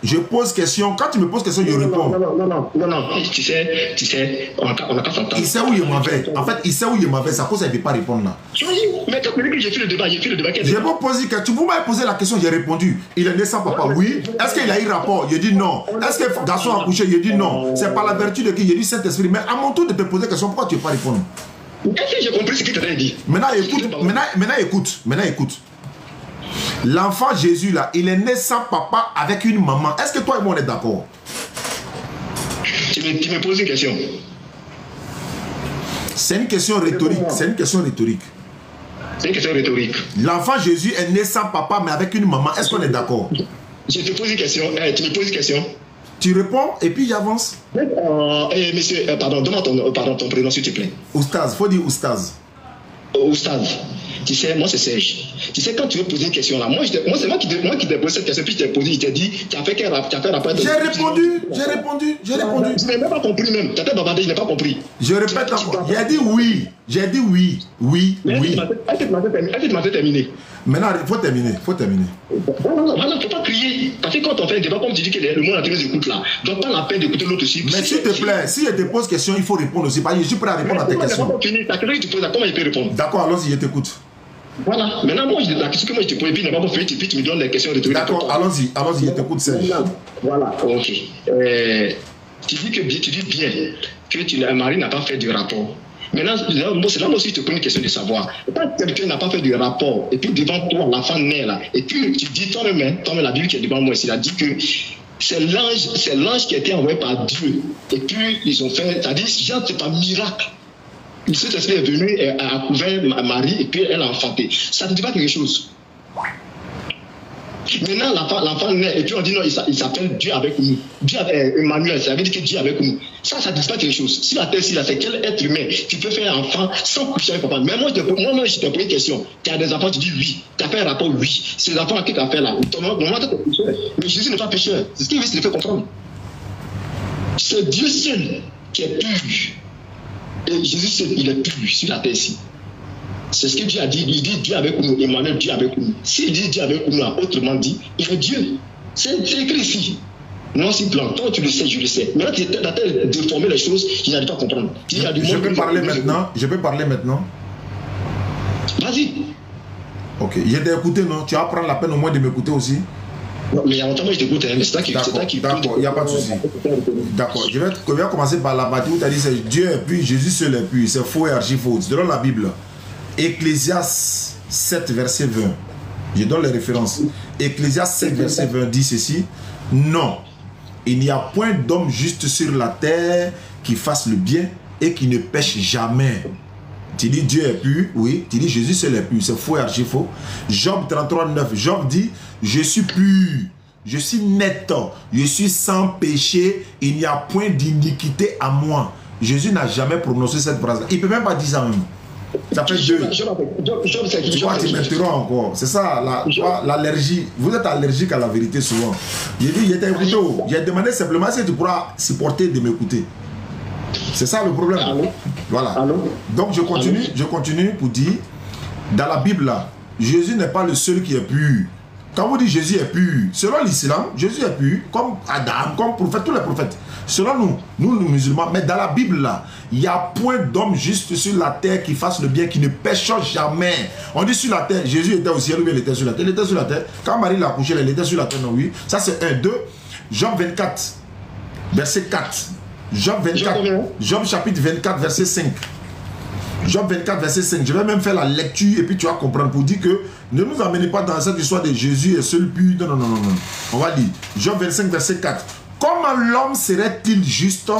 Je pose question. Quand tu me poses question, je réponds. Non. Tu sais, on n'a qu'à s'entendre. Il sait où il m'avait. En fait, il sait où il m'avait. Ça cause qu'il ne peut pas répondre là. Mais quand tu dis que j'ai fait le débat, Je vais poser question. Vous m'avez posé la question, j'ai répondu. Il est né sans papa, oui. Est-ce qu'il a eu rapport? Je dis non. Est-ce que le garçon a couché? Je dis non. C'est par la vertu de qui? Je dis Saint-Esprit. Mais à mon tour de te poser question, pourquoi tu ne veux pas répondre? Est-ce que j'ai compris ce qu'il t'a dit? Maintenant, écoute. L'enfant Jésus là, il est né sans papa avec une maman. Est-ce que toi et moi on est d'accord? Tu me poses une question. C'est une question rhétorique. L'enfant Jésus est né sans papa mais avec une maman. Est-ce qu'on est d'accord? Je te pose une question. Tu me poses une question. Tu réponds et puis j'avance. Monsieur, pardon, demande ton prénom s'il te plaît. Oustaz, faut dire Oustaz. Oustaz. Tu sais, moi c'est Serge. Tu sais, quand tu veux poser une question là, moi c'est moi qui t'ai posé cette question, puis je t'ai posé, je t'ai dit, tu as fait rapport. J'ai répondu. Je n'ai même pas compris même. Tu as fait bavarder, je n'ai pas compris. Je répète encore. J'ai dit oui. Est-ce que tu m'as fait terminer? Maintenant, il faut terminer. Voilà, faut pas crier. Parce que quand on fait un débat, comme tu dis que le monde entier nous écoute là, donc pas la peine d'écouter l'autre aussi. Mais s'il te plaît, si je te pose question, il faut répondre aussi. Je suis prêt à répondre à tes questions. Ta question que tu poses, comment il peut répondre? D'accord, allons-y, je t'écoute. Voilà, maintenant moi, la question que moi je te pose, et puis il n'a pas fait, puis tu me donnes les questions rhétoriques. D'accord, allons-y, je t'écoute, Serge. Voilà, ok. Tu dis bien que Marie n'a pas fait du rapport. Maintenant, c'est là aussi que je te pose une question de savoir. Quand quelqu'un n'a pas fait de rapport, et puis devant toi, l'enfant naît là, et puis tu dis, toi-même, la Bible qui est devant moi ici, il a dit que c'est l'ange qui a été envoyé par Dieu. Et puis ils ont fait, c'est-à-dire, genre, c'est pas miracle. Le Saint-Esprit est venu, a couvert Marie, et puis elle a enfanté. Ça ne dit pas quelque chose. Maintenant, l'enfant naît, et puis on dit non, il s'appelle Dieu avec nous. Dieu avec Emmanuel, ça veut dire que Dieu avec nous. Ça ne dit pas quelque chose. Si la terre, c'est quel être humain qui peut faire un enfant sans coucher avec papa? Mais moi, je te pose une question. Tu as des enfants, tu dis oui. Tu as fait un rapport, oui. Ces enfants à qui tu as fait là? Normalement, tu es pécheur. Mais Jésus n'est pas pécheur. C'est ce qu'il veut se faire comprendre. C'est Dieu seul qui est pur. Et Jésus seul, il est pur sur la terre ici. C'est ce que Dieu a dit. Il dit Dieu avec nous, Emmanuel, Dieu avec nous. S'il dit Dieu avec nous, autrement dit, il est Dieu. C'est écrit ici. Moi, si blanc, toi tu le sais, je le sais. Mais là, tu es en train de déformer les choses, je n'arrive pas à comprendre. Je peux parler maintenant. Vas-y. Ok, j'ai écouté, non? Tu vas prendre la peine au moins de m'écouter aussi? Non, mais il y a longtemps, moi je t'écoute, mais c'est ça qui. D'accord, il n'y a pas de souci. D'accord, je vais commencer par la partie où tu as dit c'est Dieu est pur, Jésus seul est pur. C'est faux et archi faux. C'est dans la Bible. Ecclésiaste 7, verset 20. Je donne les références. Ecclésiaste 7, verset 20 dit ceci. Non, il n'y a point d'homme juste sur la terre qui fasse le bien et qui ne pêche jamais. Tu dis Dieu est pur, oui. Tu dis Jésus seul est pur. C'est faux et archi faux. Job 33, 9. Job dit, je suis pur, je suis net, je suis sans péché, il n'y a point d'iniquité à moi. Jésus n'a jamais prononcé cette phrase. Il ne peut même pas dire ça même. Ça fait deux. Tu vois, tu m'interromps encore. C'est ça, l'allergie. Vous êtes allergique à la vérité souvent. J'ai dit, j'ai demandé simplement si tu pourras supporter de m'écouter. C'est ça le problème. Voilà. Donc je continue pour dire, dans la Bible là, Jésus n'est pas le seul qui est pur. Quand vous dites Jésus est pur, selon l'islam, Jésus est pur, comme Adam, comme prophète, tous les prophètes. Selon nous les musulmans, mais dans la Bible là, il n'y a point d'homme juste sur la terre qui fasse le bien, qui ne pêche jamais. On dit sur la terre, Jésus était au ciel, ou il était sur la terre. Il était sur la terre. Quand Marie l'a accouché, elle était sur la terre, non, oui. Ça c'est 1, 2. Job 24, verset 4. Job chapitre 24, verset 5. Job 24, verset 5. Je vais même faire la lecture et puis tu vas comprendre pour dire que ne nous emmenez pas dans cette histoire de Jésus et seul pur. Non. On va dire. Job 25, verset 4. Comment l'homme serait-il juste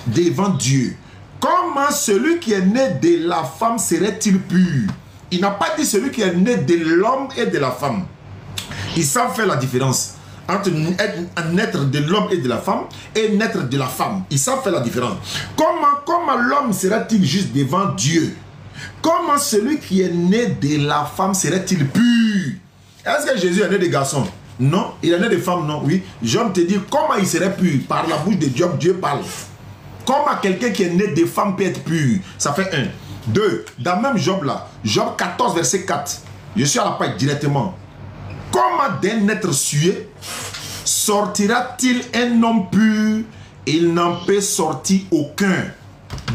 devant Dieu? Comment celui qui est né de la femme serait-il pur? Il n'a pas dit celui qui est né de l'homme et de la femme. Ils savent faire la différence entre naître de l'homme et de la femme et naître de la femme. Ils savent faire la différence. Comment l'homme serait-il juste devant Dieu? Comment celui qui est né de la femme serait-il pur? Est-ce que Jésus est né de garçon? Non. Il est né de femme? Non. Oui. Job te dit comment il serait pur? Par la bouche de Job, Dieu parle. Comment quelqu'un qui est né de femme peut être pur? Ça fait 1. 2. Dans même Job là, Job 14, verset 4. Je suis à la page directement. Comment d'un être sué sortira-t-il un homme pur? Il n'en peut sortir aucun.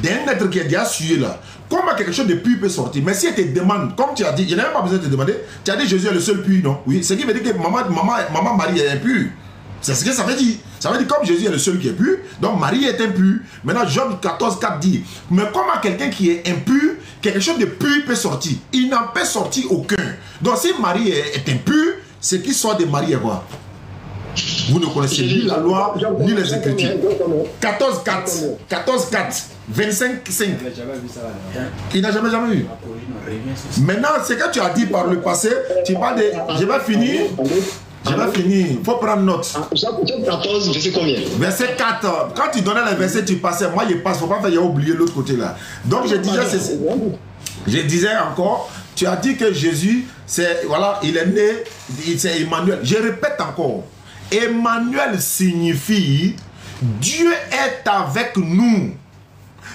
D'un être qui est déjà sué là, comment quelque chose de pur peut sortir? Mais si elle te demande, comme tu as dit, il n'y a même pas besoin de te demander, tu as dit Jésus est le seul pur, non? Oui, ce qui veut dire que maman Marie est pure. C'est ce que ça veut dire. Ça veut dire comme Jésus est le seul qui est pur, donc Marie est impure. Maintenant, Job 14, 4 dit, mais comment quelqu'un qui est impur, quelque chose de pur peut sortir? Il n'en peut sortir aucun. Donc si Marie est impure, ce qui sort de Marie est quoi? Vous ne connaissez ni la loi, ni les Écritures. 14, 4. 14, 4. 25, 5. Il n'a jamais vu. Maintenant, ce que tu as dit par le passé, tu parles de... Je vais finir. Il faut prendre note. 14, verset combien? Verset 4. Quand tu donnais les versets, tu passais. Moi, je passe. Il ne faut pas faire oublier l'autre côté là. Donc, je disais encore, Tu as dit que Jésus, c'est, voilà, il est né, c'est Emmanuel. Je répète encore. Emmanuel signifie Dieu est avec nous.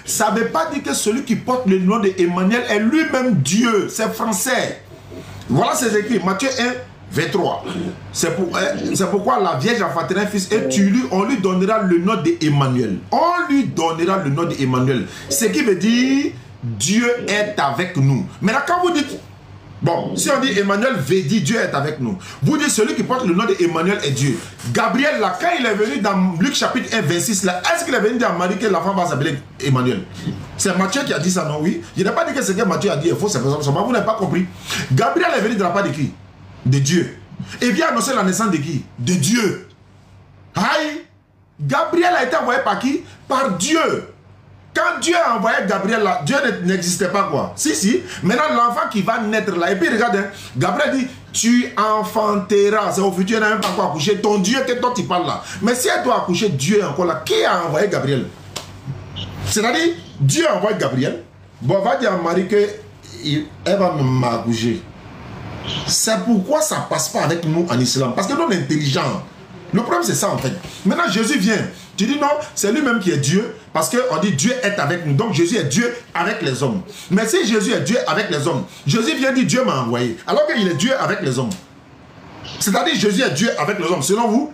Ça ne veut pas dire que celui qui porte le nom d'Emmanuel est lui-même Dieu. C'est français. Voilà, c'est écrit. Matthieu 1, 23. C'est pourquoi la Vierge enfantera un fils et on lui donnera le nom d'Emmanuel. On lui donnera le nom d'Emmanuel. Ce qui veut dire Dieu est avec nous. Maintenant, quand vous dites, bon, si on dit Emmanuel veut dire Dieu est avec nous, vous dites celui qui porte le nom d'Emmanuel est Dieu. Gabriel, là, quand il est venu dans Luc chapitre 1, 26, là, est-ce qu'il est venu dire à Marie que l'enfant va s'appeler Emmanuel? C'est Matthieu qui a dit ça, non? Oui. Je n'ai pas dit que ce que Matthieu a dit est faux, c'est ça. Vous n'avez pas compris. Gabriel est venu de la part de qui? De Dieu. Et vient annoncer la naissance de qui? De Dieu. Aïe! Gabriel a été envoyé par qui? Par Dieu. Quand Dieu a envoyé Gabriel là, Dieu n'existait pas quoi. Si. Maintenant l'enfant qui va naître là, et puis regarde, hein, Gabriel dit, tu enfanteras. C'est au futur, il n'a même pas encore accouché. Ton Dieu que toi tu parles là. Mais si elle doit accoucher Dieu encore là, qui a envoyé Gabriel? C'est-à-dire, Dieu a envoyé Gabriel. Bon, va dire à Marie qu'elle va m'accoucher. C'est pourquoi ça ne passe pas avec nous en islam. Parce que nous, on est intelligents. Le problème, c'est ça en fait. Maintenant, Jésus vient. Tu dis non, c'est lui-même qui est Dieu. Parce qu'on dit Dieu est avec nous. Donc, Jésus est Dieu avec les hommes. Mais si Jésus est Dieu avec les hommes, Jésus vient dire Dieu m'a envoyé. Alors qu'il est Dieu avec les hommes. C'est-à-dire Jésus est Dieu avec les hommes, selon vous.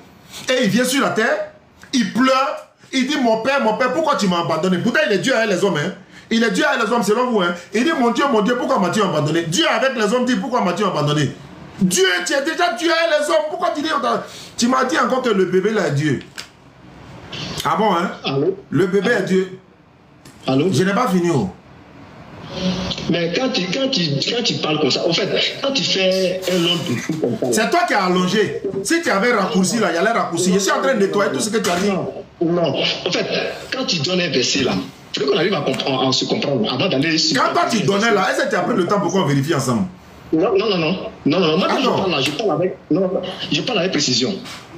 Et il vient sur la terre, il pleure, il dit mon père, pourquoi tu m'as abandonné? Pourtant, il est Dieu avec les hommes. Hein? Il est Dieu avec les hommes, selon vous. Hein? Il dit mon Dieu, pourquoi m'as-tu abandonné? Dieu avec les hommes dit pourquoi m'as-tu abandonné? Dieu, tu es déjà Dieu avec les hommes. Pourquoi tu dis... Tu m'as dit encore que le bébé là est Dieu. Ah bon, hein? Allô? Le bébé est Dieu. Allô? Je n'ai pas fini. Oh. Mais quand tu parles comme ça, en fait, quand tu fais un long de fou comme ça... C'est toi qui as allongé. Si tu avais raccourci là, il y allait raccourci. Je suis en train de nettoyer tout ce que tu as dit. Non. En fait, quand tu donnes un verset là, il faut qu'on arrive à se comprendre avant d'aller... Quand toi tu donnais là, est-ce que tu as pris le temps pour qu'on vérifie ensemble? Non. Moi, quand je parle avec précision.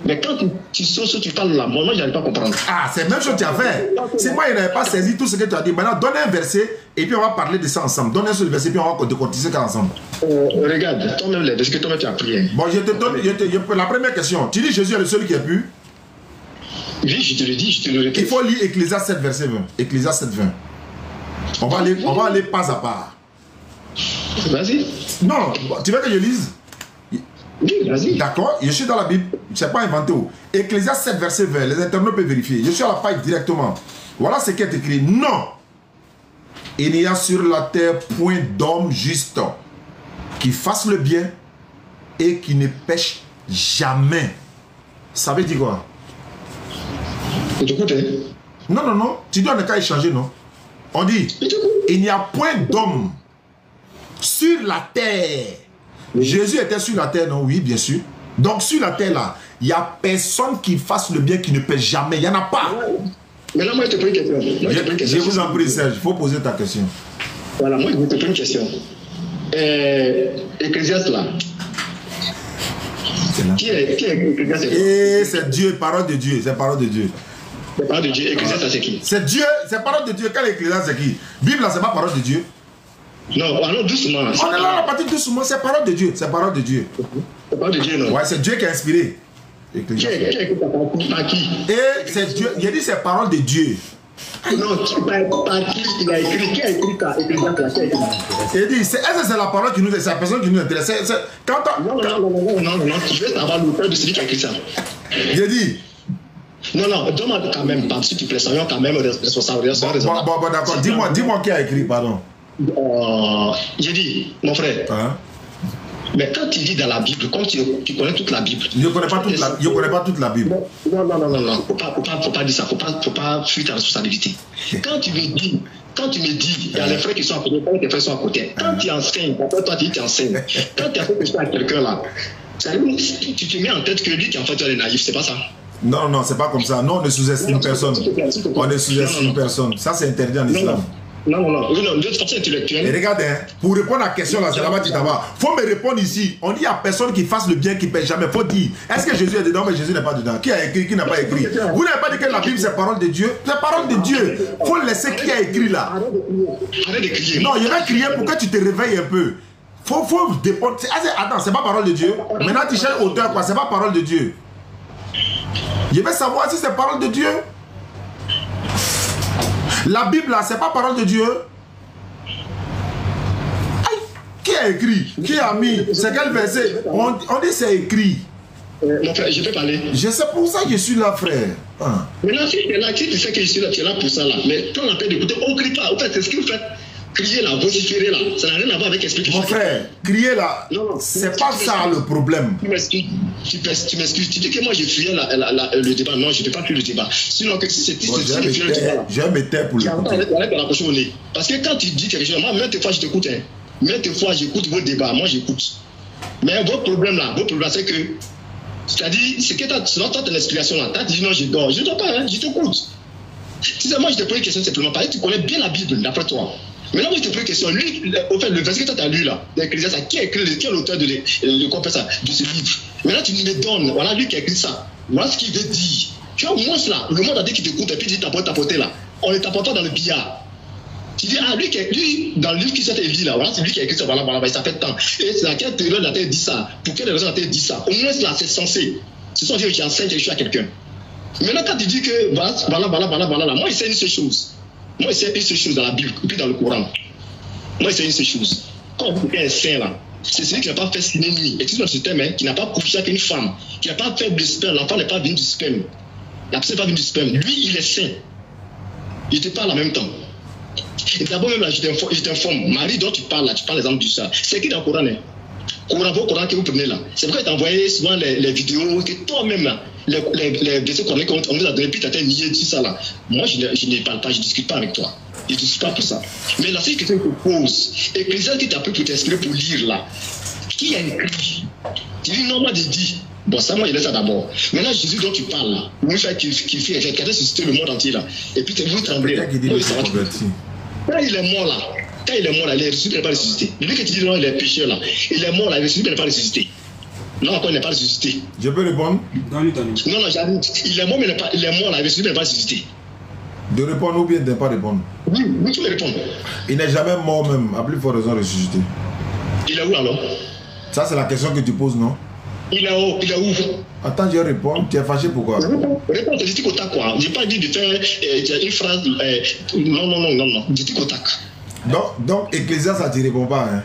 Mais quand tu sautes, tu parles là, moi, je n'arrive pas à comprendre. Ah, c'est la même chose que tu as fait. C'est moi, il n'avait pas saisi tout ce que tu as dit. Maintenant, donne un verset et puis on va parler de ça ensemble. Donne un seul verset et puis on va décortiquer ça ensemble. Regarde, toi-même, les versets que toi-même tu as pris. Bon, je te donne la première question. Tu dis Jésus est le seul qui est pu? Oui, je te le dis, je te le répète. Il faut lire Ecclésiaste 7, verset 20. Ecclésiaste 7, 20. On va aller pas à pas. Vas-y. Non, tu veux que je lise? Oui, vas-y. D'accord, je suis dans la Bible, je n'ai pas inventé. Ecclésiaste 7, verset 20, les internautes peuvent vérifier. Je suis à la page directement. Voilà ce qui est écrit. Non, il n'y a sur la terre point d'homme juste qui fasse le bien et qui ne pêche jamais. Ça veut dire quoi? Non. Tu dis on n'est qu'à échanger, non? On dit, il n'y a point d'homme sur la terre. Jésus était sur la terre, non? Oui, bien sûr. Donc sur la terre là, il n'y a personne qui fasse le bien qui ne pêche jamais. Il n'y en a pas. Mais là, moi, je te pose une question. Je vous en prie, Serge, il faut poser ta question. Voilà, moi, je te pose une question. Ecclésiaste là. Qui est Ecclésiaste? Et c'est Dieu, parole de Dieu. C'est parole de Dieu. C'est parole de Dieu. Ecclésiaste, c'est qui? C'est Dieu, c'est parole de Dieu. Quel Ecclésiaste, c'est qui? Bible là, c'est pas parole de Dieu. Non, allons doucement. On est là, la partie doucement, c'est parole de Dieu. C'est parole de Dieu. C'est parole de Dieu, non? Ouais, c'est Dieu qui a inspiré. Qui a écrit par qui? Et c'est Dieu, il a dit c'est parole de Dieu. Non, par qui il a écrit? Qui a écrit ça? Il dit, est-ce que c'est la parole qui nous intéresse? C'est la personne qui nous intéresse. Non, je veux savoir l'auteur de celui qui a écrit ça. J'ai dit. Non, demande quand même, s'il te plaît, soyons quand même responsables. Bon, d'accord. Dis-moi qui a écrit, pardon. J'ai dit, mon frère. Hein? Mais quand tu dis dans la Bible, comme tu connais toute la Bible. Je ne connais pas toute la Bible. Non. Faut pas dire ça. Faut pas fuir ta responsabilité. Quand tu me dis, il y a les frères qui sont à côté, tes frères sont à côté. Quand tu enseignes, toi tu enseignes. Quand tu as fait quelque chose à quelqu'un là, tu te mets en tête que lui qui en fait tu es naïf, c'est pas ça. Non, c'est pas comme ça. Non, on ne sous-estime personne. On ne sous-estime personne. Ça, c'est interdit en islam. Non, de toute façon intellectuelle. Et regarde, pour répondre à la question là, c'est là-bas tu t'as. Faut me répondre ici. On dit il n'y a personne qui fasse le bien qui ne paie jamais. Faut dire, est-ce que Jésus est dedans? Mais Jésus n'est pas dedans. Qui a écrit, qui n'a pas écrit? Vous n'avez pas dit que la Bible c'est parole de Dieu? C'est parole de Dieu. Faut laisser qui a écrit là. Arrête de crier. Non, il va crier pour que tu te réveilles un peu. Faut dépendre. Attends, c'est pas parole de Dieu. Maintenant, tu cherches auteur, quoi. C'est pas parole de Dieu. Je vais savoir si c'est parole de Dieu. La Bible, là, c'est pas parole de Dieu. Aïe, qui a écrit? Qui a mis? C'est quel verset? On dit c'est écrit. Mon frère, je peux parler. Je sais pour ça que je suis là, frère. Ah. Maintenant, si tu es là, si tu sais que je suis là, tu es là pour ça, là. Mais quand on a peine d'écouter, on ne crie pas. En fait, c'est ce que vous faites. Crier là, vociférer là, ça n'a rien à voir avec expliquer. Mon frère, crier là, c'est pas ça le problème. Tu m'excuses. Tu dis que moi je fuyais le débat. Non, je ne peux pas fuir le débat. Sinon, que si c'était le débat. Je vais me taire pour le débat. Parce que quand tu dis quelque chose, moi, maintes fois je t'écoute. Hein. Maintes fois j'écoute vos débats, moi j'écoute. Mais votre problème là, c'est que. C'est-à-dire, c'est que sinon, toi, ton explication là, tu as dit non, je dors. Je ne dors pas, hein, je t'écoute. Tu sais, moi je te pose une question simplement parce que tu connais bien la Bible, d'après toi. Maintenant, moi, je te pose une question. Lui, au fait, le verset que tu as lu là, d'Ecclésiaste, qui a écrit, qui est l'auteur de ce livre? Maintenant, tu me donnes, voilà, lui qui a écrit ça. Voilà ce qu'il veut dire. Tu vois, au moins là, le monde a dit qu'il t'écoute et puis il dit tapoter là. On ne tapote pas dans le billard. Tu dis, ah, lui, dans le livre qui s'est écrit là, voilà, c'est lui qui a écrit ça, voilà, il s'appelle tant. Et c'est à quelle période la terre dit ça? Pour quelle raison la terre dit ça? Au moins là, c'est censé. C'est son Dieu qui enseigne quelque chose à quelqu'un. Maintenant, quand tu dis que, voilà, moi, il sait une seule chose. Moi, il sait une seule chose dans la Bible, et puis dans le Coran. Moi, il sait une seule chose. Quand on dit un saint là, c'est celui qui n'a pas fait siné nuit. Excuse-moi ce terme, hein, qui n'a pas couché avec une femme, qui n'a pas fait de sperme. L'enfant n'est pas venu du sperme. La personne n'est pas venue du sperme. Lui, il est saint. Il te parle en même temps. Et d'abord, même là, je t'informe. Marie dont tu parles là, tu parles l'exemple du ça. C'est qui dans le Coran, hein? Vos Coran que vous prenez là. C'est pourquoi il t'a envoyé souvent les vidéos que toi-même là, les verset coraniques qu'on vous a donné, puis tu as nié dit ça là. Moi, je ne parle pas, je ne discute pas avec toi. Je ne discute pas pour ça. Mais la seule question que je pose, Ecclésiaste qui t'a pris pour t'inspirer pour lire là, qui a écrit? Tu dis non, moi je dis. Bon, ça, moi, je laisse ça d'abord. Maintenant, Jésus dont tu parles là, vous faites qui fait, qui a suscité le monde entier là, et puis vous tremblez là. Quand il est mort là, il est ressuscité, il n'est pas ressuscité. Lui qui te dit non, il est pécheur là, il est mort là, il est ressuscité, il n'est pas ressuscité. Non, encore il n'est pas ressuscité. Je peux répondre? Non, j'arrive. Il est mort, mais il est mort là, il est ressuscité, il n'est pas ressusité. De répondre ou bien de ne pas répondre? Oui, tu peux répondre. Il n'est jamais mort même, à plus forte raison ressuscité. Il est où alors? Ça, c'est la question que tu poses, non? Il est où? Attends, je réponds. Tu es fâché pourquoi? Réponds, tu dis qu'au quoi. Je n'ai pas dit de faire une phrase. Non. Je dis qu'au tac. Donc, Ecclésiaste, ça ne te répond pas, hein?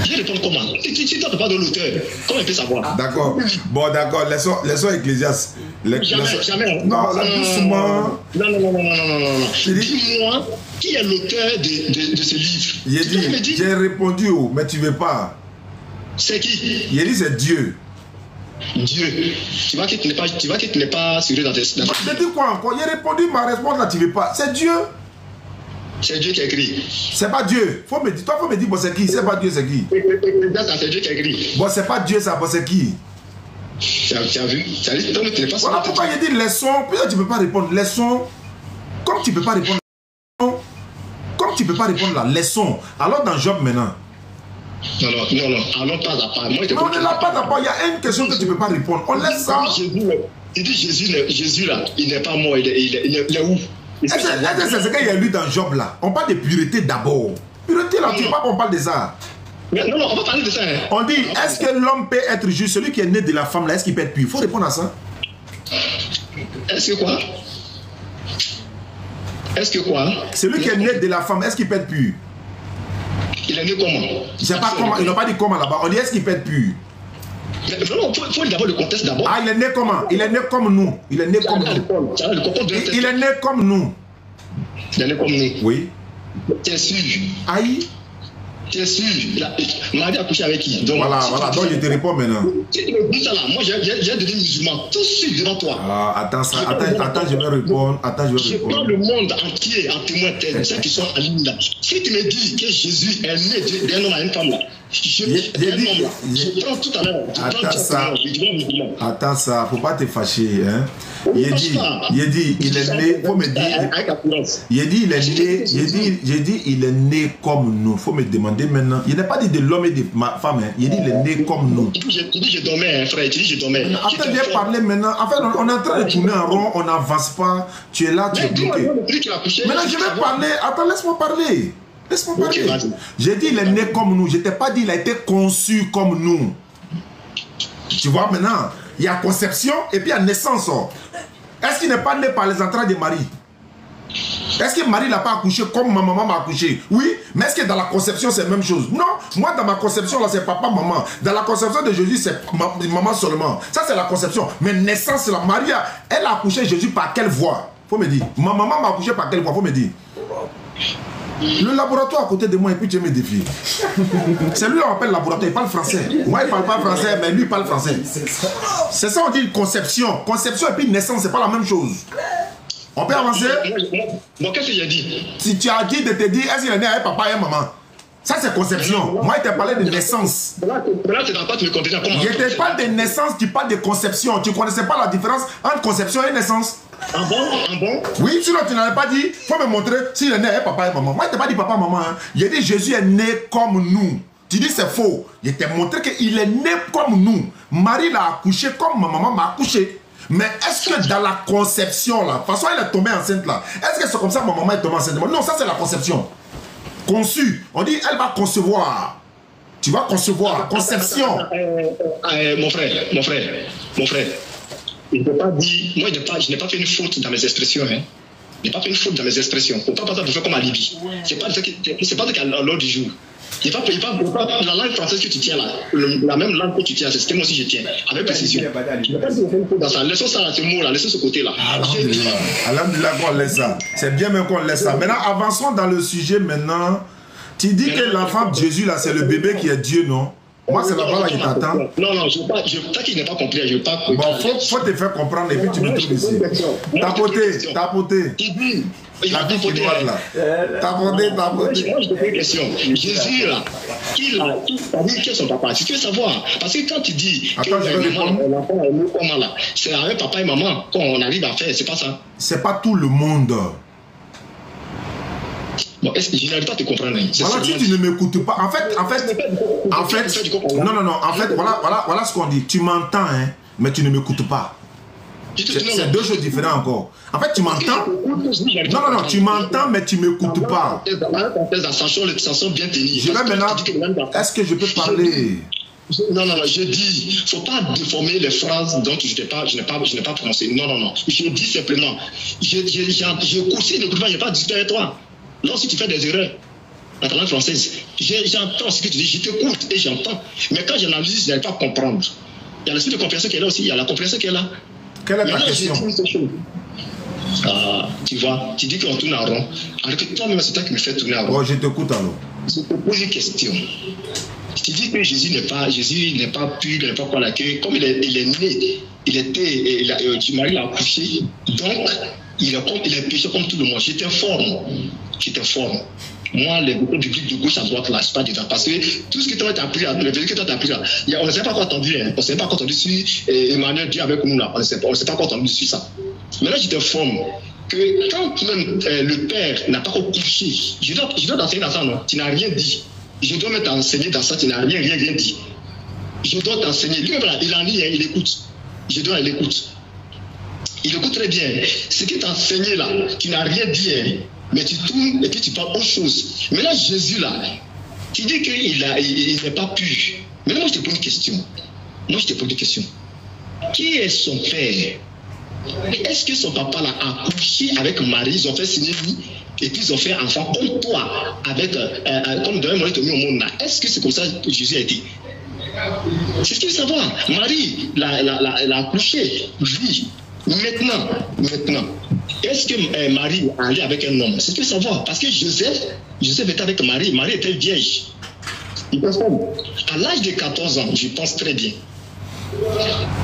Je réponds comment? Si tu n'as pas de l'auteur, comment il peut savoir? D'accord. Bon, d'accord. Laissons Ecclésiaste. Jamais. Non, là, doucement. Non. Dis-moi, qui est l'auteur de ce livre? J'ai répondu, mais tu ne veux pas. C'est qui? Il dit c'est Dieu. Dieu. Tu vois que tu n'es pas sérieux dans tes... Je dis quoi encore? J'ai répondu ma réponse là, tu ne veux pas. C'est Dieu. C'est Dieu qui a écrit. C'est pas Dieu. Toi, faut me dire, bon, c'est qui? C'est pas Dieu, c'est qui? C'est Dieu qui a écrit. Bon, c'est pas Dieu, ça, bon, c'est qui? Tu as vu? Tu n'es pas voilà pourquoi il dit leçon. Puisque tu ne peux pas répondre. Leçon. Comme tu ne peux pas répondre. Comme tu ne peux pas répondre la leçon. Alors dans Job maintenant. Non, allons pas à part. Moi, non, on ne l'a pas d'abord. Il y a une question que tu ne peux pas répondre. On laisse ça. Tu dis Jésus là, il n'est pas mort, il est où? C'est ce qu'il y a lu dans Job là. On parle de pureté d'abord. Pureté là, tu ne sais pas qu'on parle de ça. Mais non, on va parler de ça. Hein. On dit, est-ce que l'homme peut être juste? Celui qui est né de la femme là, est-ce qu'il peut être pur? Il faut répondre à ça. Est-ce que quoi? Celui qui est né de la femme, est-ce qu'il peut être pur? Il est né comment? Je sais pas comment, ils n'ont pas dit comment là-bas. On dit est-ce qu'il peut être pur? Non, il faut d'abord le contexte d'abord. Ah, il est né comment? Il est né comme nous. Il est né comme nous. Il est né comme nous. Il est né comme nous. Oui. T'es sûr? Aïe. T'es sûr? Marie a couché avec qui? Donc, voilà. Donc je te réponds maintenant. Si tu me dis ça là, moi j'ai devenu musulman tout de suite devant toi. Ah, attends, je vais répondre. Je prends le monde entier en témoin, ceux qui sont en ligne là. Si tu me dis que Jésus est né d'un homme à une femme là, je prends tout à l'heure. Attends ça, faut pas te fâcher. Hein? Il dit, il est né, faut me dire. Il est né comme nous. Faut me demander maintenant. Il n'a pas dit de l'homme et de ma femme. Hein. Il dit, il est né comme nous. Tu dis, je dormais, frère. Tu dis, je dormais. Attends, viens parler maintenant. En fait, on est en train de tourner en rond, on n'avance pas. Tu es là, tu es bloqué. Maintenant, je vais parler. Attends, laisse-moi parler. Laisse-moi parler. J'ai dit il est né comme nous. Je t'ai pas dit il a été conçu comme nous. Tu vois maintenant, il y a conception et puis il y a naissance. Est-ce qu'il n'est pas né par les entrailles de Marie? Est-ce que Marie n'a pas accouché comme ma maman m'a accouché? Oui, mais est-ce que dans la conception c'est la même chose? Non, moi dans ma conception là c'est papa, maman. Dans la conception de Jésus c'est maman seulement. Ça c'est la conception. Mais naissance, la Marie, elle a accouché Jésus par quelle voie? Faut me dire. Ma maman m'a accouché par quelle voie? Faut me dire. Le laboratoire à côté de moi et puis tu me défies. C'est lui on appelle laboratoire, il parle français. Moi il parle pas français, mais lui il parle français. C'est ça on dit conception. Conception et puis naissance, c'est pas la même chose. On peut avancer? Bon, qu'est-ce que j'ai dit? Si tu as dit de te dire, est-ce qu'il est né avec papa et maman? Ça, c'est conception. Moi, il t'a parlé de naissance. Là, c'est dans quoi tu me comprends? Je te parle de naissance, tu parles de conception. Tu ne connaissais pas la différence entre conception et naissance? Ah bon? Ah bon? Oui, sinon tu n'avais pas dit, il faut me montrer s'il est né avec papa et maman. Moi, je ne t'ai pas dit papa, maman. Hein. J'ai dit Jésus est né comme nous. Tu dis c'est faux. Je t'ai montré qu'il est né comme nous. Marie l'a accouché comme ma maman m'a accouché. Mais est-ce que dans la conception, là, de toute façon, elle est tombée enceinte, là, est-ce que c'est comme ça que ma maman est tombée enceinte? Non, ça, c'est la conception. Conçu. On dit, elle va concevoir. Tu vas concevoir. Conception. Mon frère. Je n'ai pas dit, moi, je n'ai pas fait une faute dans mes expressions. Hein. Je n'ai pas fait une faute dans mes expressions. Il ne faut pas passer pour faire comme alibi. Ce n'est pas ce qu'il y a l'ordre du jour. Il va la langue française que tu tiens là, la même langue que tu tiens, c'est ce que moi aussi je tiens, avec précision. Laissons ça, ce mot là, laissons ce côté là. Alhamdulillah qu'on laisse ça. C'est bien même qu'on laisse ça. Maintenant, avançons dans le sujet maintenant. Tu dis que l'enfant de Jésus là, c'est le bébé qui est Dieu, non? Moi, c'est là-bas qui t'attend. Non, tant qu'il n'est pas compris, je ne veux pas. Bon, faut te faire comprendre et puis tu me trouves ici. Tapoter. La vie chinoise là. Tapoter. Moi, je te pose une question. Jésus là, qui est son papa? Tu veux savoir? Parce que quand tu dis que l'enfant est né comment là, c'est avec papa et maman qu'on arrive à faire, c'est pas ça? C'est pas tout le monde. Bon, je n'arrive pas à te comprendre. Voilà, si tu ne m'écoutes pas. En fait, voilà ce qu'on dit. Tu m'entends, hein, mais tu ne m'écoutes pas. C'est deux choses différentes encore. En fait, tu m'entends. Non, tu m'entends, mais tu ne m'écoutes pas. Je vais maintenant. Est-ce que je peux parler? Non, je dis, il ne faut pas déformer les phrases dont je n'ai pas prononcé. Non. Je dis simplement, j'écoute, si n'écoute pas, je n'ai pas discuté avec toi. Lorsque tu fais des erreurs dans ta langue française, j'entends ce que tu dis, je t'écoute et j'entends. Mais quand j'analyse, je n'arrive pas à comprendre. Il y a l'esprit de compréhension qui est là aussi, il y a la compréhension qui est là. Quelle est ta question? Tu vois, tu dis qu'on tourne en rond. Alors que toi-même, c'est toi qui me fais tourner en rond. Oh, je t'écoute alors. Je te pose une question. Tu dis que Jésus n'est pas pur, il n'est pas quoi là, que comme il est né, Marie l'a accouché, donc il est péché comme tout le monde. Je t'informe. Moi, les groupes bibliques de gauche à droite, là, je ne suis pas dedans. Parce que tout ce que toi t'as appris, le vérité que toi t'as appris là, on ne sait pas quoi entendu. Hein. On ne sait pas quoi entendu sur Emmanuel Dieu avec nous là. On ne sait pas quoi entendu sur ça. Maintenant, je t'informe que quand même le père n'a pas couché, je dois t'enseigner dans ça, non? Tu n'as rien dit. Je dois même t'enseigner dans ça, tu n'as rien dit. Je dois t'enseigner. Lui, voilà, il en lit, hein, il écoute. Je dois l'écoute. Il écoute très bien. Ce qui t'a enseigné là, tu n'as rien dit, hein, mais tu tournes et puis tu parles autre chose. Mais là, Jésus là, tu dis qu'il n'est pas pur. Mais là, moi, je te pose une question. Qui est son père? Est-ce que son papa l'a accouché avec Marie, ils ont fait signer lui, et puis ils ont fait enfant comme toi, avec, comme de même Marie t'a mis au monde là. Est-ce que c'est comme ça que Jésus a été? C'est ce qu'il veut savoir. Marie l'a accouché, lui. Maintenant, est-ce que Marie est allée avec un homme? C'est ce qu'il veut savoir. Parce que Joseph était avec Marie. Marie était vierge. À l'âge de 14 ans, je pense très bien.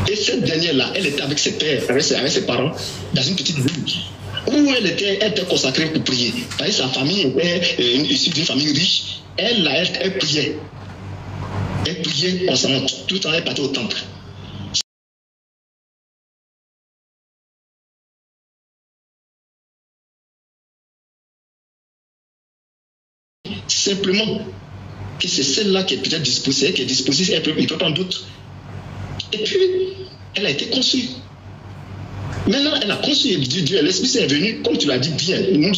Et cette dernière-là, elle était avec ses pères, avec ses parents, dans une petite ville où elle était consacrée pour prier. Parce que sa famille était issue d'une famille riche. Elle priait. Elle priait constamment. Tout le temps, elle partait au temple. Simplement que c'est celle-là qui est peut-être disposée, il peut prendre doute. Et puis, elle a été conçue. Maintenant, elle a conçu Dieu. L'Esprit Saint est venu, comme tu l'as dit bien. Nous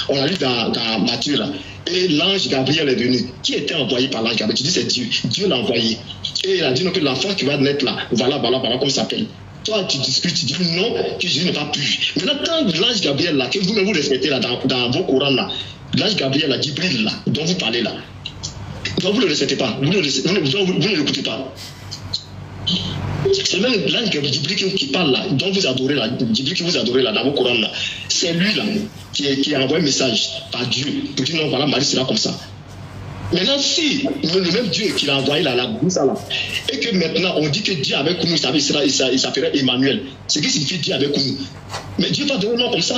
on a lu dans Matthieu là. Et l'ange Gabriel est venu. Qui était envoyé par l'ange Gabriel? Tu dis c'est Dieu. Dieu l'a envoyé. Et il a dit non, que l'enfant qui va naître là, voilà, comment il s'appelle. Toi, tu discutes, tu dis non, que Jésus n'est pas pu. Maintenant, quand l'ange Gabriel là, que vous-même vous respectez là, dans vos Corans là, l'ange Gabriel là, Djibril là, dont vous parlez là, donc vous ne le respectez pas, vous ne l'écoutez pas. C'est même l'ange Djibril qui parle là, dont vous adorez là, Djibril que vous adorez là, dans vos Corans là, c'est lui là qui a envoyé un message par Dieu pour dire non, voilà, Marie sera comme ça. Maintenant, si le même Dieu qui l'a envoyé là, ça là, et que maintenant on dit que Dieu avec nous, il s'appellerait Emmanuel, c'est ce qui signifie Dieu avec nous. Mais Dieu va donner un nom comme ça.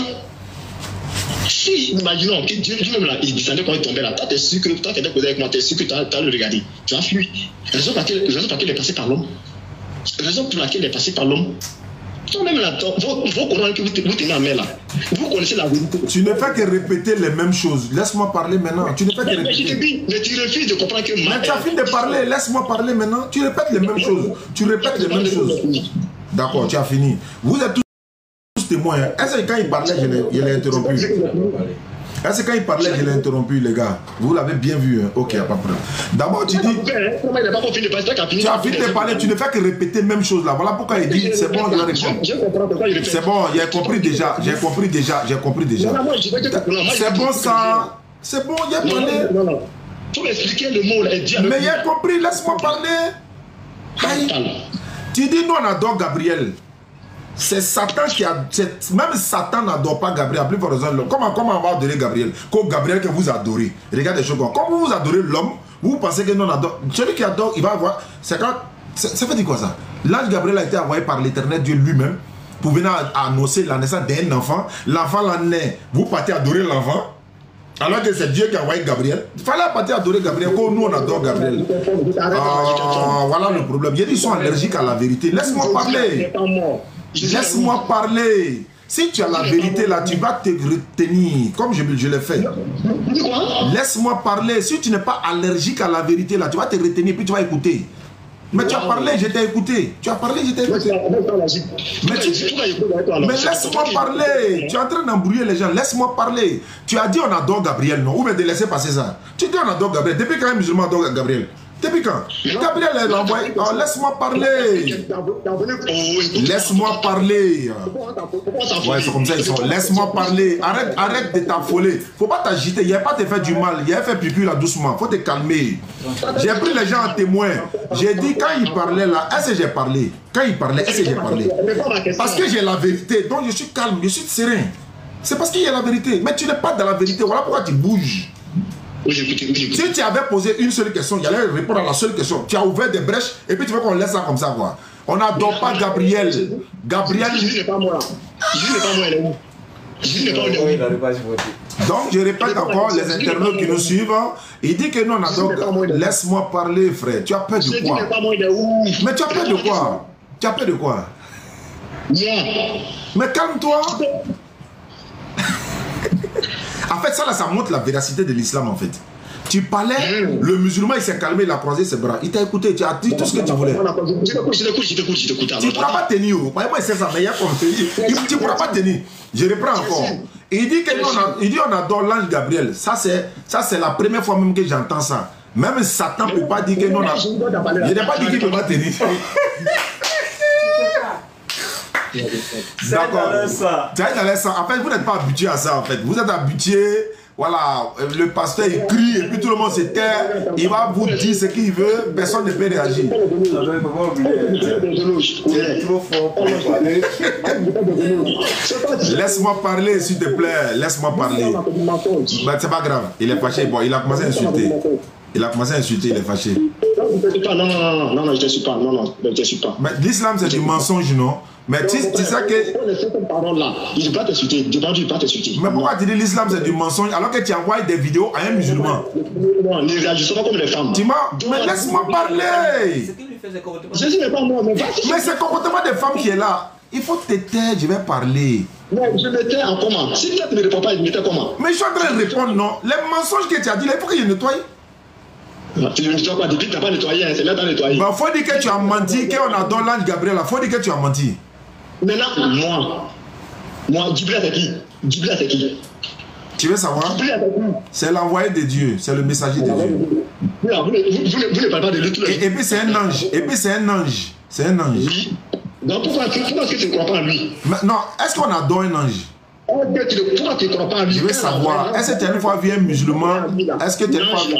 Si, imaginons que Dieu lui-même là, il descendait quand il tombait là, toi, t'es sûr que, toi qui étais posé avec moi, t'es sûr que tu as le regardé. Tu as fui. Raison pour laquelle il est passé par l'homme. Raison pour laquelle il est passé par l'homme. Toi-même là, vos Corans que vous tenez en main là, vous connaissez la vérité. Tu ne fais que répéter les mêmes choses. Laisse-moi parler maintenant. Tu ne fais que répéter. Mais tu refuses de comprendre que... Mais tu as fini de parler. Laisse-moi parler maintenant. Tu répètes les mêmes choses. Tu répètes les mêmes choses. D'accord, tu as fini. Vous êtes tous témoins. Est-ce que quand il parlait, je l'ai interrompu? Est-ce que quand il parlait, je l'ai interrompu, les gars? Vous l'avez bien vu, hein? Ok, pas de problème. D'abord, tu dis... Tu as fini de parler, tu ne fais que répéter la même chose là. Voilà pourquoi il dit, c'est bon, je vais répondre. C'est bon, j'ai compris déjà. J'ai compris déjà. C'est bon ça. C'est bon, il a parlé. Non. Tu m'expliquer le mot là. Mais il a compris, laisse-moi parler. Tu dis, nous on adore Gabriel. C'est Satan qui a... Même Satan n'adore pas Gabriel. À plus forte raison, comment on va adorer Gabriel? Comme Gabriel que vous adorez. Regardez les choses. Comme vous adorez l'homme, vous pensez que nous on adore... Celui qui adore, il va avoir... C'est quand... Ça fait dire quoi ça? L'ange Gabriel a été envoyé par l'Éternel Dieu lui-même pour venir annoncer la naissance d'un enfant. L'enfant l'a né. Vous partez adorer l'enfant. Alors que c'est Dieu qui a envoyé Gabriel. Il fallait partir adorer Gabriel. Comme nous on adore Gabriel. Voilà le problème. Il y a des gens allergiques à la vérité. Laisse-moi parler. Laisse-moi parler. Si tu as la vérité là, tu vas te retenir, comme je l'ai fait. Laisse-moi parler. Si tu n'es pas allergique à la vérité là, tu vas te retenir puis tu vas écouter. Mais tu as parlé, je t'ai écouté. Tu as parlé, je t'ai écouté. Mais laisse-moi parler. Tu es en train d'embrouiller les gens. Laisse-moi parler. Tu as dit on adore Gabriel, non? Ou bien de laisser passer ça. Tu dis on adore Gabriel. Depuis quand un musulman adore Gabriel? Depuis quand? Gabriel est envoyé. Oh, laisse-moi parler. Laisse-moi parler. Ouais, c'est comme ça ils sont. Laisse-moi parler. Arrête de t'affoler. Faut pas t'agiter. Il n'y a pas te faire du mal. Il y a fait pipi là doucement. Faut te calmer. J'ai pris les gens en témoin. J'ai dit quand il parlait là, est-ce que j'ai parlé? Quand il parlait, est-ce que j'ai parlé? Parce que j'ai la vérité. Donc je suis calme, je suis serein. C'est parce qu'il y a la vérité. Mais tu n'es pas dans la vérité. Voilà pourquoi tu bouges. Si tu avais posé une seule question, il allait répondre à la seule question. Tu as ouvert des brèches et puis tu veux qu'on laisse ça comme ça quoi. On n'adore pas Gabriel. Gabriel. Jésus n'est pas moi là. Jésus n'est pas moi, il est où? Jésus n'est pas moi. Donc je répète encore les internautes qui nous suivent. Il dit que nous on adore. Laisse-moi parler frère. Tu as peur de quoi? Mais tu as peur de quoi? Tu as peur de quoi? Mais calme-toi. En fait, ça là, ça montre la véracité de l'islam en fait. Tu parlais, le musulman il s'est calmé, il a croisé ses bras. Il t'a écouté, tu as dit tout ce que tu voulais. Tu ne pourras pas tenir. Moi, c'est ça, mais il y a compris. Tu ne pourras pas tenir. Je reprends encore. Il dit qu'on adore l'ange Gabriel. Ça, c'est la première fois même que j'entends ça. Même Satan ne peut pas dire que nous on a... Je n'ai pas dit qu'il ne peut pas tenir. D'accord. En fait, vous n'êtes pas habitué à ça. En fait, vous êtes habitué. Voilà, le pasteur il crie et puis tout le monde se tait. Il va vous dire ce qu'il veut. Personne ne peut réagir. Laisse-moi parler, s'il te plaît. Laisse-moi parler. C'est pas grave. Il est fâché. Bon, il a commencé à insulter. Il a commencé à insulter. Il est fâché. Non, je ne te suis pas. Non, je ne te suis pas. Mais l'islam, c'est du mensonge, non? Mais tu sais que... Je ne vais pas t'insulter. Mais pourquoi tu dis l'islam c'est du mensonge alors que tu envoies des vidéos à un musulman? Non, ne réagissez pas comme les femmes. Mais laisse-moi parler. Jésus n'est pas moi. Mais c'est le comportement des femmes qui est là. Il faut te taire, je vais parler. Non, je me tais en comment? Si tu ne réponds pas, je me tais comment? Mais je suis en train de répondre, non. Les mensonges que tu as dit, il faut que je nettoie. Tu ne nettoies pas, depuis que tu n'as pas nettoyé, c'est là que tu as nettoyé. Il faut dire que tu as menti, qu'on adore l'ange Gabriel, il faut dire que tu as menti. Maintenant, moi, Djibril c'est qui? Djibril c'est qui? Tu veux savoir? C'est l'envoyé de Dieu, c'est le messager de Dieu. Vous ne parlez pas de l'autre. Et puis c'est un ange. Et puis c'est un ange. C'est un ange. Oui. Donc pourquoi est-ce que tu ne crois pas en lui? Non, est-ce qu'on adore un ange? Pourquoi tu ne crois pas en lui? Je veux savoir, est-ce que tu as une fois vu un musulman? Est-ce que tu as une fois vu...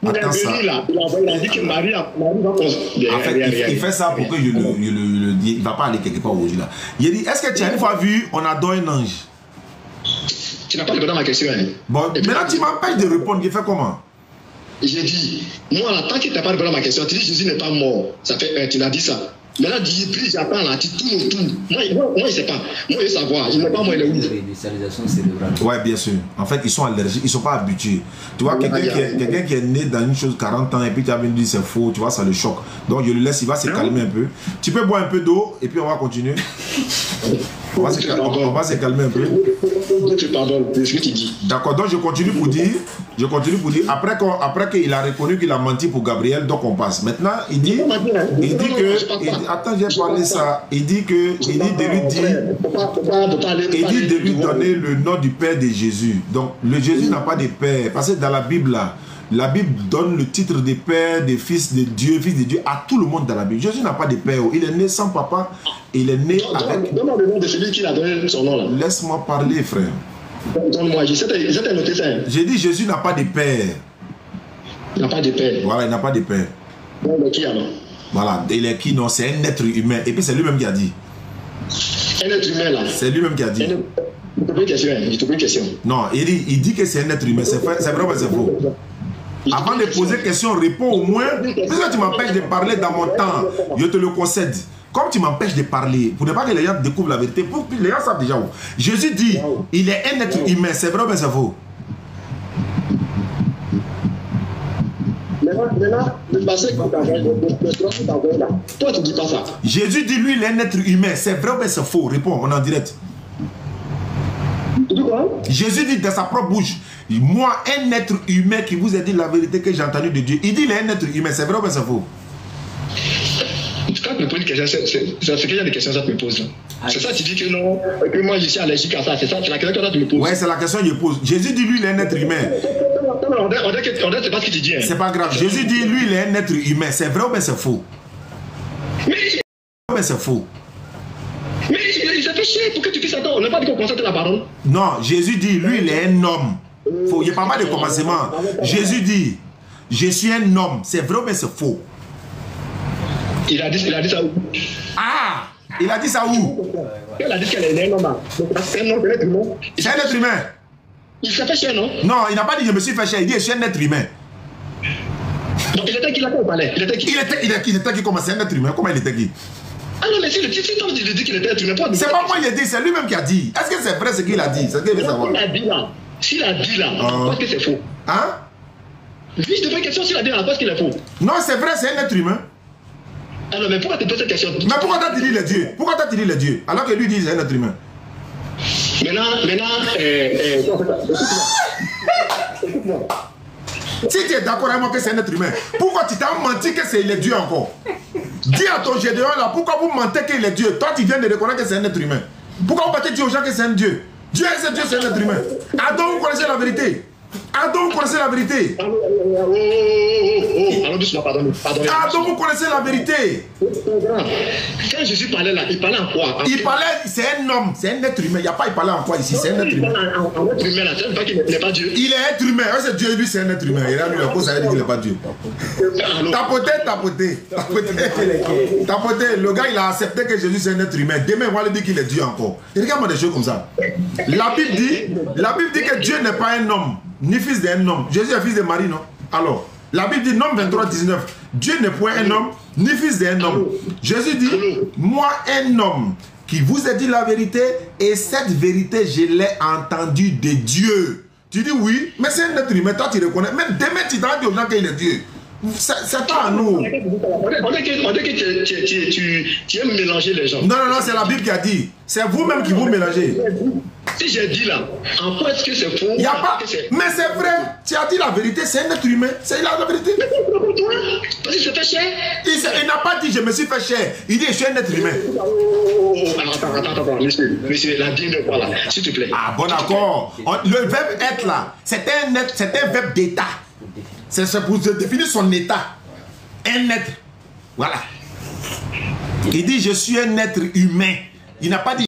Attends ça. Il a dit que Marie va en fait, il fait ça pour que je le dise. Il ne va pas aller quelque part aujourd'hui là. Il a dit, est-ce que tu as une fois vu, on adore un ange? Tu n'as pas répondu à ma question. Hein? Bon, maintenant tu m'empêches de répondre. Il fait comment? J'ai dit, moi, tant que tu n'as pas répondu à ma question, tu dis Jésus n'est pas mort. Ça fait tu l'as dit ça. Maintenant, plus j'attends là, tu tournes autour. Moi, il ne sait pas. Moi, il veut savoir. Il n'est pas moi, il est où? Réinitialisation cérébrale. Ouais, bien sûr. En fait, ils sont allergiques, ils ne sont pas habitués. Tu vois, quelqu'un qui est né dans une chose 40 ans et puis tu as venu dire c'est faux, tu vois, ça le choque. Donc, je le laisse, il va se calmer un peu. Tu peux boire un peu d'eau et puis on va continuer. On va se calmer un peu. Tu pardonnes, c'est ce que tu dis. D'accord, donc je continue pour dire, après qu'il a reconnu qu'il a menti pour Gabriel, donc on passe. Maintenant, il dit que, attends, j'ai parlé ça, il dit de lui donner le nom du Père de Jésus. Donc, le Jésus n'a pas de Père, parce que dans la Bible, là, la Bible donne le titre de Père, de Fils de Dieu, à tout le monde dans la Bible. Jésus n'a pas de Père, il est né sans papa, il est né avec... Donne-moi le nom de celui qui a donné son nom là. Laisse-moi parler, frère. Donne-moi, j'étais noté ça. J'ai dit Jésus n'a pas de Père. Il n'a pas de Père. Voilà, il n'a pas de Père. Non, mais qui alors? Voilà, il est qui? Non, c'est un être humain. Et puis c'est lui-même qui a dit. Un être humain là. C'est lui-même qui a dit. Je te pose une question. Non, il dit que c'est un être humain. C'est vrai ou c'est faux? Avant de poser question, réponds au moins. Puisque tu m'empêches de parler dans mon temps, je te le concède. Comme tu m'empêches de parler, pour ne pas que les gens découvrent la vérité, pour que les gens savent déjà où. Jésus dit, il est un être humain. C'est vrai ou c'est faux? Maintenant, le passé qu'on t'envoie, là, toi tu dis pas ça. Jésus dit, lui, il est un être humain. C'est vrai ou c'est faux? Réponds, on est en direct. Tu dis quoi? Jésus dit dans sa propre bouche, moi, un être humain qui vous a dit la vérité que j'ai entendue de Dieu. Il dit, il est un être humain. C'est vrai ou c'est faux? Quand tu me poses une question, c'est qu'il y a des questions que tu me poses. C'est ça, tu dis que non, que moi je suis allergique à ça. C'est ça, c'est la question que tu me poses. Ouais, c'est la question que je pose. Jésus dit, lui, il est un être humain. On dirait c'est pas ce que tu dis. Hein. C'est pas grave. Jésus dit, lui, il est un être humain. C'est vrai ou c'est faux? Mais c'est faux. Mais il s'est fait chier pour que tu puisses attendre. On n'a pas dit qu'on constate la parole. Non, Jésus dit, lui, il est un homme. Il n'y a pas mal de commencement. Jésus dit, je suis un homme. C'est vrai ou c'est faux? Il a dit ça où? Ah! Il a dit ça où? Il a dit qu'elle est un homme. C'est un homme, être humain. C'est un être humain. Il s'est fait chier, non? Non, il n'a pas dit je me suis fait chier. Il dit je suis un être humain. Donc il était qui là quand on parlait? Il était qui? Il était qui comme c'est un être humain? Comment il était qui? Ah non, mais si toi tu dis qu'il était être humain, pas. C'est pas moi qui ai dit, c'est lui-même qui a dit. Est-ce que c'est vrai ce qu'il a dit? C'est ce qu'il veut savoir. S'il a dit là, parce que c'est faux. Hein? Je te pose une question, s'il a dit là, parce qu'il est faux. Non, c'est vrai, c'est un être humain. Alors, mais pourquoi tu poses cette question? Mais pourquoi t'as dit les dieux? Pourquoi t'as dit les dieux? Alors que lui dit c'est un être humain. Écoute-moi. Si tu es d'accord avec moi que c'est un être humain, pourquoi tu t'as menti que c'est les dieux encore? Dis à ton Gédéon là, pourquoi vous mentez qu'il est Dieu? Toi tu viens de reconnaître que c'est un être humain. Pourquoi vous battez dire aux gens que c'est un Dieu? Dieu, c'est un être humain. Ah donc vous connaissez la vérité? Ah donc vous connaissez la vérité? Alors doucement, pardonne. Ah donc vous connaissez la vérité? Quand Jésus parlait là, il parlait en quoi? Il parlait, c'est un homme, c'est un être humain. Il n'y a pas, il parlait en quoi ici? C'est un être humain. Un être humain là, c'est pas qu'il n'est pas Dieu. Il est être humain. C'est Dieu, lui c'est un être humain. Il a lui la cause, ça veut dire qu'il n'est pas Dieu. Tapoté. Le gars il a accepté que Jésus c'est un être humain. Demain on va lui dire qu'il est Dieu encore. Et regarde-moi des choses comme ça. La Bible dit que Dieu n'est pas un homme, ni fils d'un homme. Jésus est fils de Marie, non? Alors, la Bible dit, Nombre 23, 19, Dieu n'est point un homme, ni fils d'un homme. Jésus dit, moi un homme qui vous a dit la vérité, et cette vérité, je l'ai entendue de Dieu. Tu dis oui, mais c'est un être humain, toi tu reconnais. Même demain, tu t'as dit aux gens qu'il est Dieu. C'est pas à nous. On dit que tu aimes mélanger les gens. Non, c'est la Bible qui a dit. C'est vous-même qui vous mélangez. Si j'ai dit là, en quoi est-ce que c'est faux? Il y a pas. Mais c'est vrai. Tu as dit la vérité, c'est un être humain. C'est la vérité. Mais pourquoi pour toi? Parce qu'il s'est fait chier. Il n'a pas dit je me suis fait chair. Il dit je suis un être humain. Attends, monsieur, la Bible de quoi là, s'il te plaît. Ah bon d'accord. Le verbe être là, c'est un verbe d'état. C'est pour définir son état. Un être. Voilà. Il dit je suis un être humain. Il n'a pas dit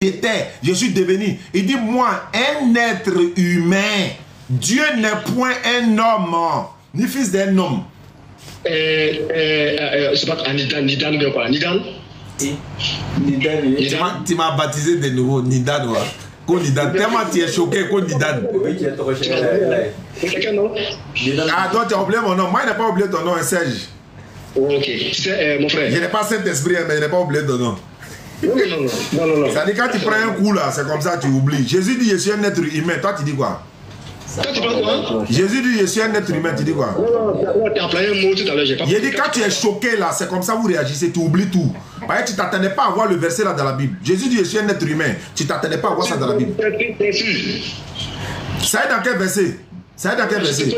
j'étais, je suis devenu. Il dit moi, un être humain. Dieu n'est point un homme, ni fils d'un homme. C'est pas Nidan de quoi? Nidan? Tu m'as baptisé de nouveau, Nidan. Nidan. Tellement tu es choqué, Nidan. Oui, tu es trop choqué. Ah, toi tu as oublié mon nom. Moi, je n'ai pas oublié ton nom, Serge. Ok, mon frère. Je n'ai pas Saint-Esprit, mais je n'ai pas oublié ton nom. Non. Ça dit quand tu prends un coup là, c'est comme ça tu oublies. Jésus dit je suis un être humain. Toi tu dis quoi? Toi tu prends quoi? Jésus dit je suis un être humain. Tu dis quoi? Non, tu as employé un mot tout à l'heure. J'ai pas. Il dit quand tu es choqué là, c'est comme ça vous réagissez, tu oublies tout. Parce que tu t'attendais pas à voir le verset là dans la Bible. Jésus dit je suis un être humain. Tu t'attendais pas à voir ça dans la Bible. Ça est dans quel verset? Ça est dans quel verset?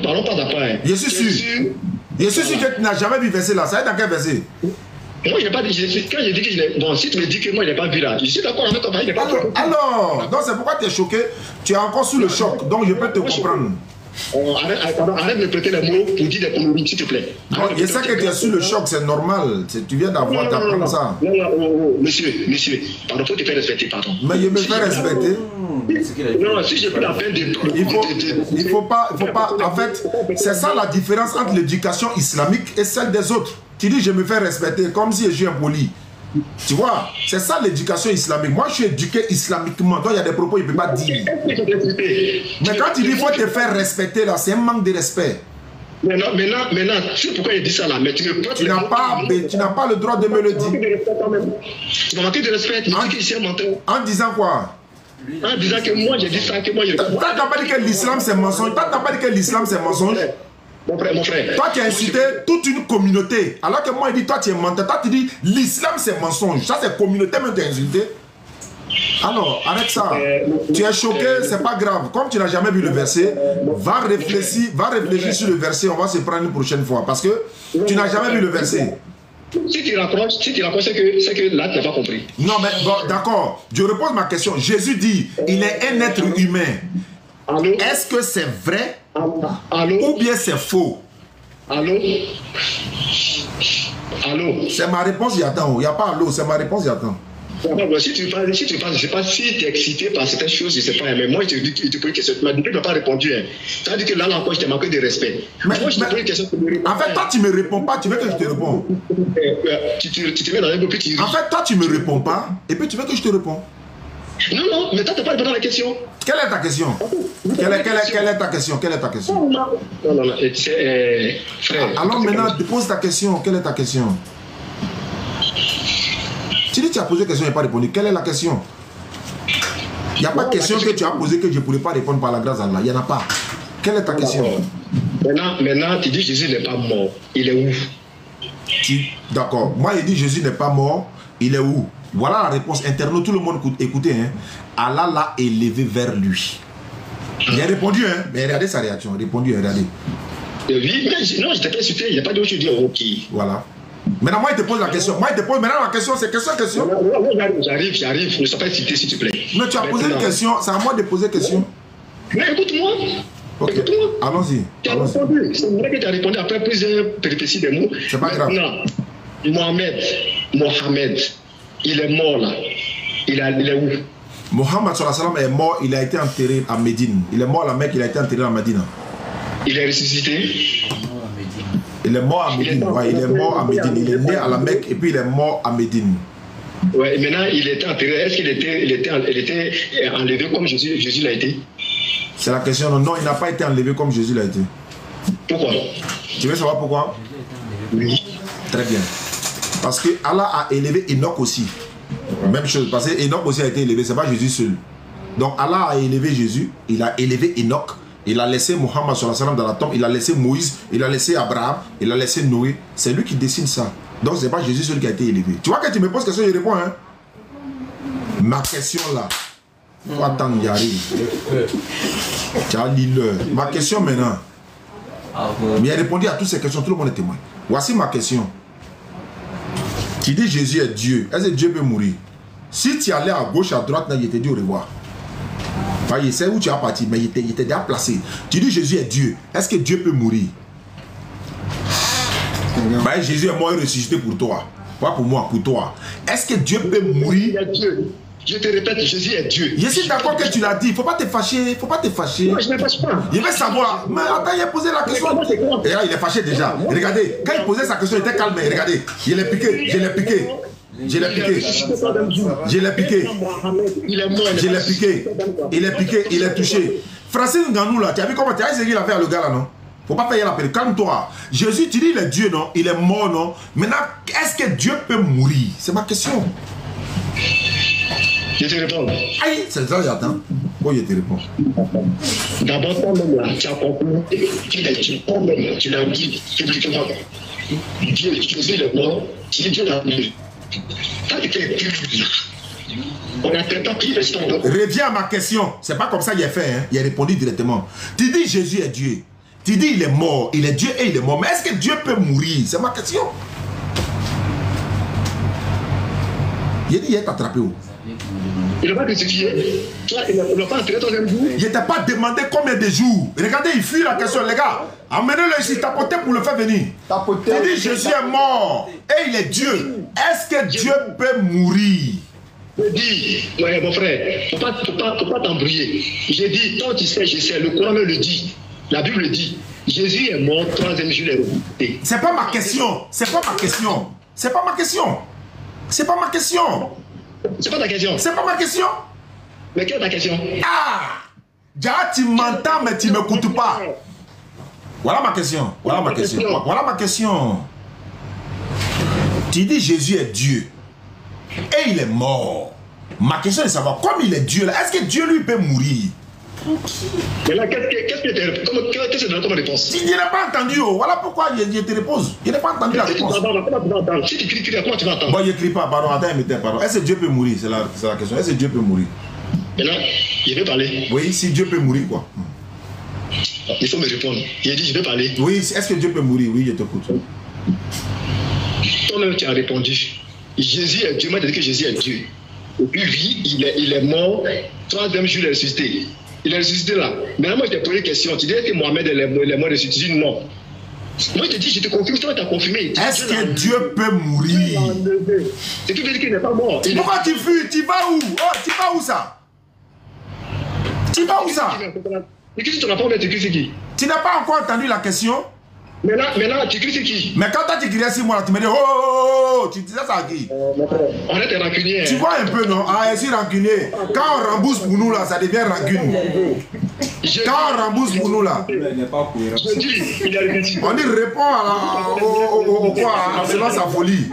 Parlons pas d'après. Je suis sûr. Je suis sûr que tu n'as jamais vu verset là. Ça est dans quel verset? Moi, je n'ai pas dit. Quand j'ai dit que je l'ai. Bon, si tu me dis que moi, je n'ai pas vu là, je suis d'accord avec toi, mais il n'est pas vu. Alors, donc c'est pourquoi tu es choqué. Tu es encore sous le choc. Donc je peux te comprendre. Arrête de me prêter les mots pour dire des conneries, s'il te plaît. Donc, je sais que tu es sous le choc, c'est normal. Tu viens d'avoir d'apprendre ça. Non, monsieur, pardon, faut te faire respecter, pardon. Mais je me fais respecter. Non, si j'ai pris la peine de. Il faut pas. En fait, c'est ça la différence entre l'éducation islamique et celle des autres. Tu dis je me fais respecter comme si je suis impoli. Tu vois, c'est ça l'éducation islamique. Moi, je suis éduqué islamiquement. Donc, il y a des propos qu'il ne peut pas dire. Mais quand tu dis qu'il faut te faire respecter, là, c'est un manque de respect. Maintenant, c'est pourquoi il dit ça là. Mais tu n'as pas le droit de me le dire. Tu m'as manqué de respect. Tu m'as dit que je suis un menteur. En disant quoi? En disant que moi, j'ai dit ça, que moi, je... Toi, tu n'as pas dit que l'islam, c'est mensonge. Toi, tu n'as pas dit que l'islam, c'est mensonge. Mon frère. Toi, tu as insulté toute une communauté. Alors que moi, il dit, toi, tu es menteur. Toi, tu dis, l'islam, c'est mensonge. Ça, c'est communauté, mais tu as insulté. Alors, arrête ça. Tu es choqué, c'est pas grave. Comme tu n'as jamais vu le verset, va réfléchir sur le verset. On va se prendre une prochaine fois. Parce que tu n'as jamais vu le verset. Si tu rapproches, c'est que là, tu n'as pas compris. Non, mais bon, d'accord. Je repose ma question. Jésus dit, il est un être humain. Est-ce que c'est vrai? Ou bien c'est faux? Allô? C'est ma réponse, j'attends. Il n'y a pas allô, c'est ma réponse, j'attends. Si tu parles, je ne sais pas si tu es excité par certaines choses, je ne sais pas. Mais moi, je te dis que tu poses une question. Tu m'as dit que tu n'as pas répondu. Hein. Tu as dit que là encore, je t'ai manqué de respect. Moi, je te pose une question. En fait, toi, tu ne me réponds pas. Tu veux que je te réponde. Tu te mets dans un peu petit. En fait, toi, tu ne me réponds pas. Et puis, tu veux que je te réponde. Non, mais toi, tu n'as pas répondu à la question. Quelle est ta question? Quelle est ta question? Quelle est ta question? Non, frère. Alors maintenant, pose ta question. Quelle est ta question? Tu dis que tu as posé une question et pas répondu. Quelle est la question? Il n'y a pas de question que tu as posée que je ne pourrais pas répondre par la grâce d'Allah. Il n'y en a pas. Quelle est ta question? Maintenant, tu dis Jésus n'est pas mort. Il est où? D'accord. Moi, il dit Jésus n'est pas mort. Il est où? Voilà la réponse. Internaute, tout le monde écoutez. Hein. Allah l'a élevé vers lui. Il a répondu, hein. Mais regardez sa réaction. Répondu, regardez. Oui, mais non, je t'ai pas insulté. Il n'y a pas d'autre chose à dire. Ok. Voilà. Maintenant, moi, il te pose la question. Maintenant, la question, c'est question. J'arrive. Ne sois pas excité, s'il te plaît. Mais tu as posé une question. C'est à moi de poser une question. Mais écoute-moi. Okay. Allons-y. Tu as répondu. C'est vrai que tu as répondu après plusieurs péripéties des mots. C'est pas grave. Non. Mohamed, il est mort là. Il est où? Mohamed est mort, il a été enterré à Médine. Il est mort à la Mecque, il a été enterré à Médine. Il est ressuscité? Il est mort à Médine. Ouais, il est mort à Médine. Il est né à la Mecque et puis il est mort à Médine. Ouais, maintenant il était enterré. Est-ce qu'il était enlevé comme Jésus l'a été? C'est la question. Non, il n'a pas été enlevé comme Jésus l'a été. Pourquoi? Tu veux savoir pourquoi? Oui. Très bien. Parce que Allah a élevé Enoch aussi. Même chose. Parce que Enoch aussi a été élevé. Ce n'est pas Jésus seul. Donc Allah a élevé Jésus. Il a élevé Enoch. Il a laissé Mohammed dans la tombe. Il a laissé Moïse. Il a laissé Abraham. Il a laissé Noé. C'est lui qui dessine ça. Donc ce n'est pas Jésus seul qui a été élevé. Tu vois que tu me poses question, je réponds. Hein? Ma question là. Faut attendre, il arrive. Tu as lu l'heure. Ma question maintenant. Mais il a répondu à toutes ces questions, tout le monde est témoin. Voici ma question. Tu dis Jésus est Dieu. Est-ce que Dieu peut mourir? Si tu allais à gauche, à droite, il te dit au revoir. Il sait où tu as parti, mais il était déjà placé. Tu dis Jésus est Dieu. Est-ce que Dieu peut mourir? Jésus est mort et ressuscité pour toi. Pas pour moi, pour toi. Est-ce que Dieu peut mourir? Je te répète, Jésus est Dieu. Je suis d'accord que tu l'as dit. Il ne faut pas te fâcher. Faut pas te fâcher. Non, je ne me fâche pas. Il veut savoir. Mais attends, il a posé la question. Et là, il est fâché déjà. Regardez, quand il posait sa question, il était calme. Regardez, je l'ai piqué. Je l'ai piqué. Je l'ai piqué. Je l'ai piqué. Je l'ai piqué. Il est piqué. Il est touché. Francine Nganou, là, tu as vu comment tu as essayé de faire le gars là, non? Faut pas payer la peine. Calme-toi. Jésus, tu dis il est Dieu, non? Il est mort, non? Maintenant, est-ce que Dieu peut mourir? C'est ma question. Je te réponds. Aïe, c'est ça, j'attends. Pourquoi je te réponds? D'abord, toi-même, là, tu as compris qu'il est Dieu. Toi-même, tu l'as dit publiquement. Dieu, Jésus est mort. Si Dieu l'a mis. Ça, tu fais plus. On n'attend pas qu'il reste. Reviens à ma question. C'est pas comme ça qu'il a fait. Hein. Il a répondu directement. Tu dis Jésus est Dieu. Tu dis il est mort. Il est Dieu et il est mort. Mais est-ce que Dieu peut mourir? C'est ma question. Il a dit il est attrapé où? Il n'a pas crucifié. Il n'a pas entré troisième jour. Il t'a pas demandé combien de jours. Regardez, il fuit la question, les gars. Amenez-le ici, tapotez pour le faire venir. Il dit Jésus est mort et il est Dieu. Est-ce que Dieu peut mourir? Je dis, ouais, mon frère, faut pas t'embrouiller. J'ai dit, toi tu sais, je sais, le Coran me le dit. La Bible le dit. Jésus est mort, troisième jour, il est ressuscité. C'est pas ma question. C'est pas ma question. C'est pas ma question. C'est pas ma question. C'est pas ta question. C'est pas ma question. Mais quelle est ta question? Ah! Déjà, tu m'entends, mais tu ne m'écoutes pas. Voilà ma question. Voilà ma question. Voilà ma question. Tu dis Jésus est Dieu. Et il est mort. Ma question est de savoir, comme il est Dieu, est-ce que Dieu lui peut mourir? Mais là, qu'est-ce que tu as comme réponse? Je n'ai pas entendu. Oh. Voilà pourquoi je te repose. Je n'ai pas entendu la réponse. Si tu cries, comment tu vas entendre? Bon, je ne crie pas. Pardon, attends, pardon. Est-ce que Dieu peut mourir? C'est la question. Est-ce que Dieu peut mourir? Maintenant, je vais parler. Oui, si Dieu peut mourir, quoi. Il faut me répondre. Il a dit, je vais parler. Oui, est-ce que Dieu peut mourir? Oui, je t'écoute. Toi-même, tu as répondu. Jésus est Dieu. Moi, je dis que Jésus est Dieu. Et puis, il est mort. Troisième jour, il est ressuscité. Il est ressuscité là. Maintenant, moi, je t'ai posé une question. Tu dis que Mohamed est mort ressuscité. Tu dis non. Moi, je te dis, je te confirme. Toi, tu as confirmé. Est-ce que Dieu peut mourir? Et tu veux dire qu'il n'est pas mort. Pourquoi tu fuis? Tu vas où? Oh, tu vas où ça? Tu vas où ça? Et qu'est-ce que tu n'as pas entendu? Tu n'as pas encore entendu la question? Maintenant, tu cries c'est qui? Mais quand tu criais sur moi, tu me dis oh, oh, oh, tu disais ça à qui? On est rancunier. Tu vois un peu, non? Ah, je suis rancunier. Quand on rembourse pour nous, là, ça devient rancune. Quand on rembourse pour nous, là. Je dis, il a réussi. On dit répond à selon sa folie.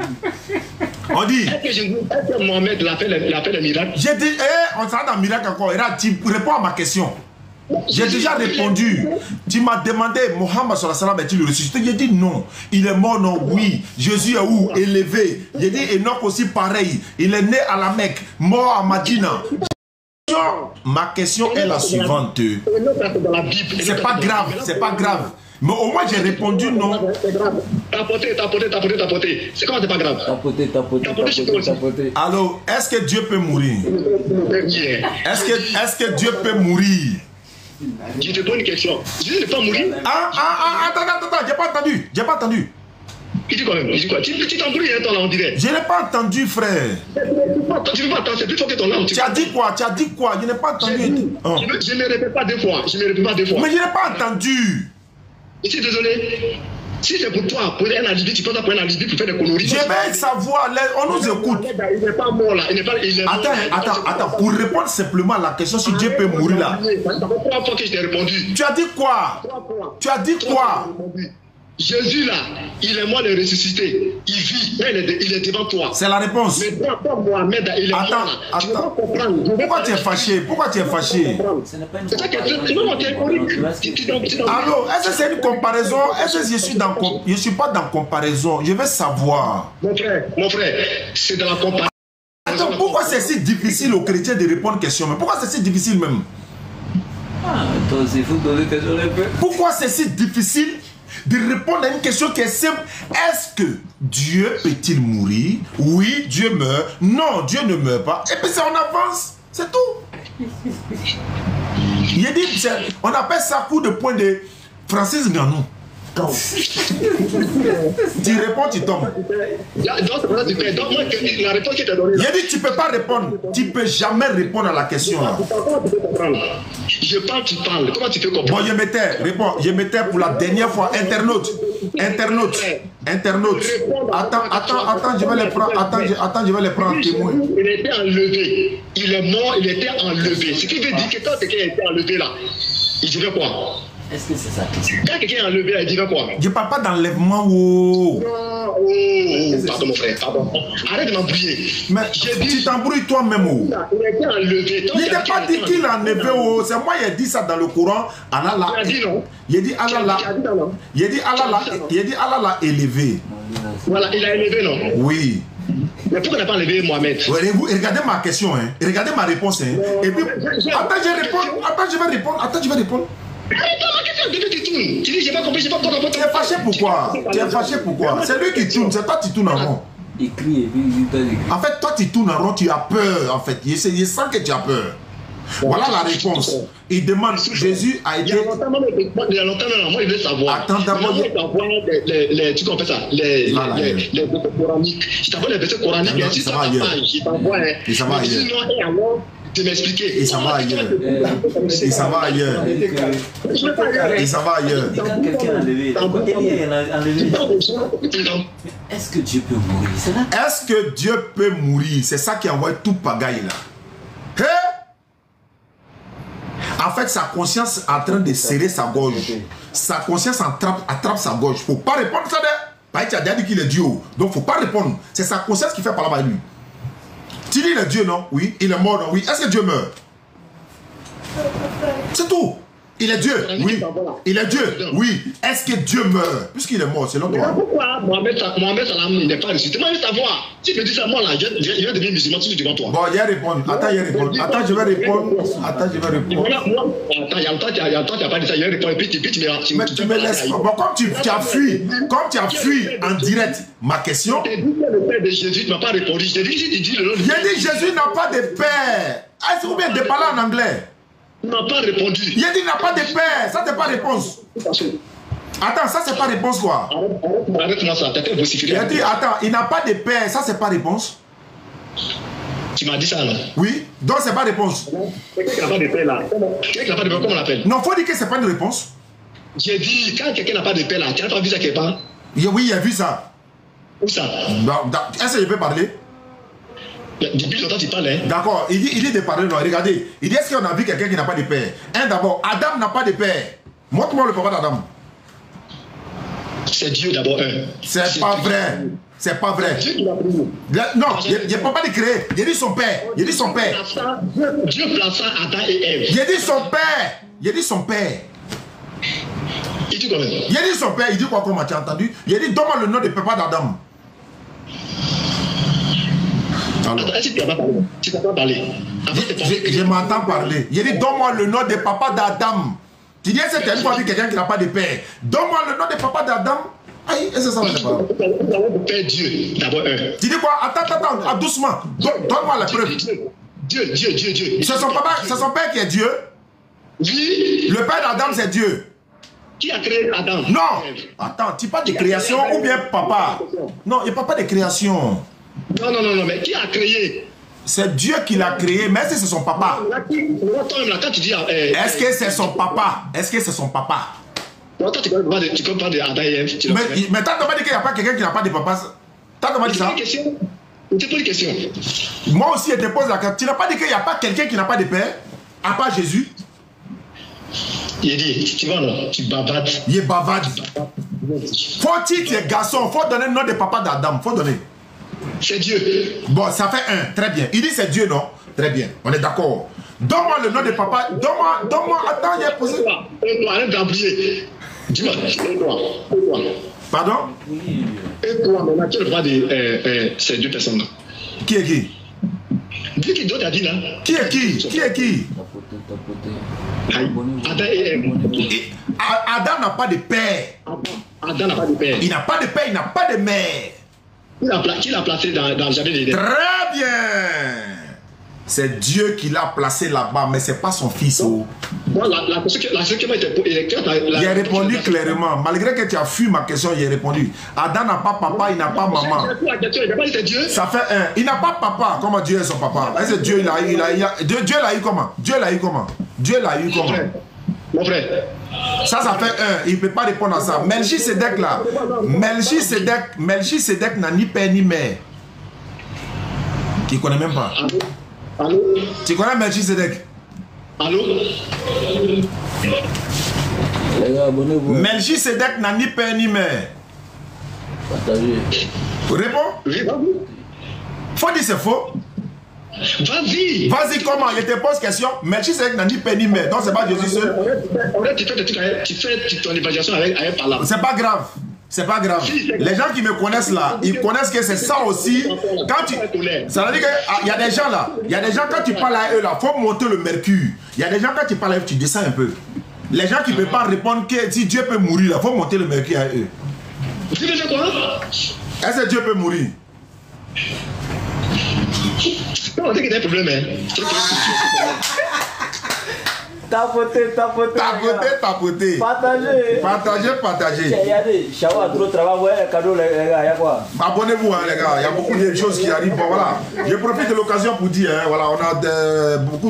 On dit. Est-ce que Mohamed l'a fait le miracle? J'ai dit, on s'arrête dans le miracle encore. Et là, tu réponds à ma question. J'ai déjà répondu. Tu m'as demandé, Mohammed est-il ressuscité? J'ai dit non. Il est mort, non? Oui. Jésus est où? Élevé. J'ai dit Enoch aussi pareil. Il est né à la Mecque, mort à Madina. Ma question est la suivante. C'est pas grave, c'est pas grave. Mais au moins j'ai répondu non. Tapoter. C'est comment c'est pas grave? Tapoter. Alors, est-ce que Dieu peut mourir? Est-ce que Dieu peut mourir? Je te pose une question. Jésus ne peut pas mourir? Attends, j'ai pas entendu. Il dit quoi même? Il dit quoi? Tu t'embrouilles, hein, ton là, on dirait. Je n'ai pas entendu, frère. Tu ne veux pas attendre, c'est plus fort que ton là. Tu as dit quoi? Je n'ai pas entendu. Je ne répète pas deux fois. Mais je n'ai pas entendu. Je suis désolé. Si c'est pour toi, pour un alibi, tu peux pas pour un alibi pour faire des conneries. Je vais savoir, on nous écoute. Il n'est pas mort là. Attends, pour répondre simplement à la question si Dieu peut mourir là. Ça fait 3 fois que je t'ai répondu. Tu as dit quoi? Tu as dit quoi? Jésus là, il est mort, il est ressuscité. Il vit, il est devant toi. C'est la réponse. Mais toi, Mohamed, il est mort là. Attends. Pourquoi tu es fâché? C'est ça que tu es alors, est-ce que c'est une comparaison? Est-ce que je suis pas dans comparaison? Je veux savoir. Mon frère, c'est dans la comparaison. Attends, pourquoi c'est si difficile aux chrétiens de répondre aux questions? Mais pourquoi c'est si difficile même? Toi aussi, il faut poser question. Pourquoi c'est si difficile de répondre à une question qui est simple. Est-ce que Dieu peut-il mourir? Oui, Dieu meurt. Non, Dieu ne meurt pas. Et puis ça, on avance. C'est tout. Il a dit, on appelle ça coup de poing de Francis Ngannou. Tu réponds, tu tombes. Donc, la réponse qui t'a donnée. Il a dit, tu ne peux pas répondre. Tu ne peux jamais répondre à la question. Là. Je parle, tu parles. Comment tu peux comprendre? Bon, je mettais, réponds. Je mettais pour la dernière fois. Internaute. Attends, je vais les prendre. Attends, je vais les prendre témoin. Il était enlevé. Il est mort, il était enlevé. Ce qui veut dire que quand quelqu'un était enlevé là, il dirait quoi? Est-ce que c'est ça? Quand quelqu'un est enlevé, il dirait quoi? Je ne parle pas d'enlèvement. Oh. Pardon mon frère, pardon. Arrête de m'embrouiller. Mais tu t'embrouilles toi-même. Oh. Il a été enlevé. Il n'a pas dit qu'il a enlevé. Oh. C'est moi qui ai dit ça dans le Coran. Allah l'a. Il a dit non. Il a dit Allah l'a. Il a dit Allah l'a élevé. Voilà, il a élevé non? Oui. Mais pourquoi il n'a pas enlevé Mohamed? Regardez ma question. Hein. Regardez ma réponse. Hein. Et puis, attends, je vais répondre. Tu dis, j'ai pas compris, j'ai pas compris. Tu es fâché pourquoi? C'est lui qui tourne, c'est toi qui tournes en rond. Il crie et puis il doit écrire. En fait, toi tu tournes en rond, tu as peur en fait. Il sent que tu as peur. Voilà la réponse. Il demande, Jésus a été... Il y a longtemps, moi il veut savoir. Attends d'abord. Tu comprends ça? Les versets coraniques. Je t'envoie les versets coraniques. Et ça va ailleurs. Et ça va ailleurs. De m'expliquer. Et ça va ailleurs. Et ça va ailleurs. Et ça va ailleurs. Quand quelqu'un a enlevé, est-ce que Dieu peut mourir? C'est là. Est-ce que Dieu peut mourir? C'est ça qui envoie tout pagaille là. En fait, sa conscience est en train de serrer sa gorge. Sa conscience attrape sa gorge. Il ne faut pas répondre ça. Parce que tu as déjà dit qu'il est Dieu. Donc, il ne faut pas répondre. C'est sa conscience qui fait parler avec lui. Tu dis il est Dieu, non? Oui. Il est mort, non? Oui. Est-ce que Dieu meurt? C'est tout. Il est Dieu. Oui. Il est Dieu. Oui. Est-ce que Dieu meurt? Puisqu'il est mort, selon toi. Pourquoi Mohamed Salam n'est pas ressuscité? Moi, je veux savoir. Si tu me dis ça, moi, là, je vais devenir musulman tout devant toi. Bon, il y a répondre. Attends, je vais répondre. Attends, je vais répondre. Attends, il y a longtemps, tu n'as pas dit ça. Je vais répondre. Et puis tu me laisses. Bon, comme tu as fui en direct ma question. Tu as dit que le père de Jésus ne m'a pas répondu. Je t'ai dit, si tu dis le nom de Jésus. J'ai dit Jésus n'a pas de père. Est-ce que vous pouvez parler en anglais? Il n'a pas répondu. Il a dit il n'a pas de père. Ça, c'est pas réponse. Attends, ça, c'est pas réponse quoi? Arrête-moi ça. T'as été vociféré. Il a dit, attends, il n'a pas de père. Ça, c'est pas réponse. Tu m'as dit ça, non? Oui, donc c'est pas réponse. Quelqu'un qui n'a pas de père, là. Quelqu'un qui n'a pas de père, comment on l'appelle? Non, faut dire que c'est pas une réponse. J'ai dit, quand quelqu'un n'a pas de père, là, tu n'as pas vu ça quelque part? Oui, il a vu ça. Où ça? Est-ce que je peux parler? Depuis longtemps, tu parles, hein? D'accord, il dit de parler, non, regardez. Il dit, est-ce qu'on a vu quelqu'un qui n'a pas de père? D'abord, Adam n'a pas de père. Montre-moi le papa d'Adam. C'est Dieu d'abord, C'est pas vrai. C'est pas vrai. Dieu qui l'a créé. Non, il ne peut pas le créer. Il dit son père. Il dit son père. Dieu plaça Adam et Ève. Il dit son père. Il dit son père. Il dit quoi même? Il dit son père. Il dit quoi comme tu as entendu? Il dit, donne-moi le nom de papa d'Adam. Attends, est-ce que tu n'as pas parlé? Tu n'as pas parlé. Je m'entends parler. Il dit, donne-moi le nom de papa d'Adam. Tu dis, est-ce que tu as une fois vu quelqu'un qui n'a pas de père? Donne-moi le nom de papa d'Adam. Aïe, est-ce que ça va te parler? Père Dieu, d'abord Tu dis quoi? Attends, doucement. Donne-moi la preuve. Dieu. C'est son père qui est Dieu? Oui. Le père d'Adam, c'est Dieu. Qui a créé Adam? Non. Attends, tu parles de création ou bien papa? Non, il n'y a pas de création. Non, mais qui a créé? C'est Dieu qui l'a créé, mais est-ce que c'est son papa? Quand tu dis... Est-ce que c'est son papa? Est-ce que c'est son papa? Non, toi, tu peux pas de Adam et Ève. Mais t'as demandé qu'il n'y a pas quelqu'un qui n'a pas de papa? T'as demandé ça? Je te pose une question. Moi aussi, je te pose la question. Tu n'as pas dit qu'il n'y a pas quelqu'un qui n'a pas de père? À part Jésus? Il dit, tu vois non, tu bavardes. Il est bavarde. Faut-il que tu es garçon? Faut donner le nom de papa d'Adam. Faut donner. C'est Dieu. Bon, ça fait un. Très bien. Il dit c'est Dieu, non? Très bien. On est d'accord. Donne-moi le nom de papa. Donne-moi. Attends, il y a posé. Et toi, arrête d'embrouiller. Dis-moi, et toi. Pardon? Et toi, maintenant, tu as le droit de ces deux personnes-là. Qui est qui? Dieu qui d'autre a dit là? Qui est qui? Qui est qui? Adam n'a pas de père. Adam n'a pas de père. Il n'a pas de père, il n'a pas de mère. Qui l'a placé dans le jardin d'Éden? Très bien. C'est Dieu qui l'a placé là-bas, mais ce n'est pas son fils. Bon, la question qui m'a été posée. Il a répondu clairement. Malgré que tu as fui ma question, il a répondu. Adam n'a pas papa, il n'a pas maman. Ça fait un. Il n'a pas papa. Comment Dieu est son papa? Est-ce que Dieu l'a eu? Dieu l'a eu comment? Dieu l'a eu comment? Dieu l'a eu comment? Mon frère. Ça fait un. Il ne peut pas répondre à ça. Melchisedec là. Melchisedec n'a ni père ni mère. Tu ne connais même pas. Allô? Tu connais Melchisedec? Allô? Melchisedec n'a ni père ni mère. Réponds. Faut dire c'est faux. Vas-y. Vas-y, comment? Je te pose question. Melchisedec n'a ni père ni mère. Donc c'est pas Jésus seul. Tu fais ton évaluation avec par c'est pas grave. C'est pas grave. Les gens qui me connaissent là, ils connaissent que c'est ça aussi. Quand tu... Ça veut dire qu'il y a des gens là. Il y a des gens quand tu parles à eux là, il faut monter le mercure. Il y a des gens quand tu parles à eux, tu descends un peu. Les gens qui ne peuvent pas répondre que si Dieu peut mourir là, il faut monter le mercure à eux. Tu veux dire quoi? Est-ce que Dieu peut mourir? Non, c'est qu'il y a un problème. Tapoter. Partagez. Abonnez-vous les gars, il y a beaucoup de choses qui arrivent. Bon, voilà. Je profite de l'occasion pour dire, voilà,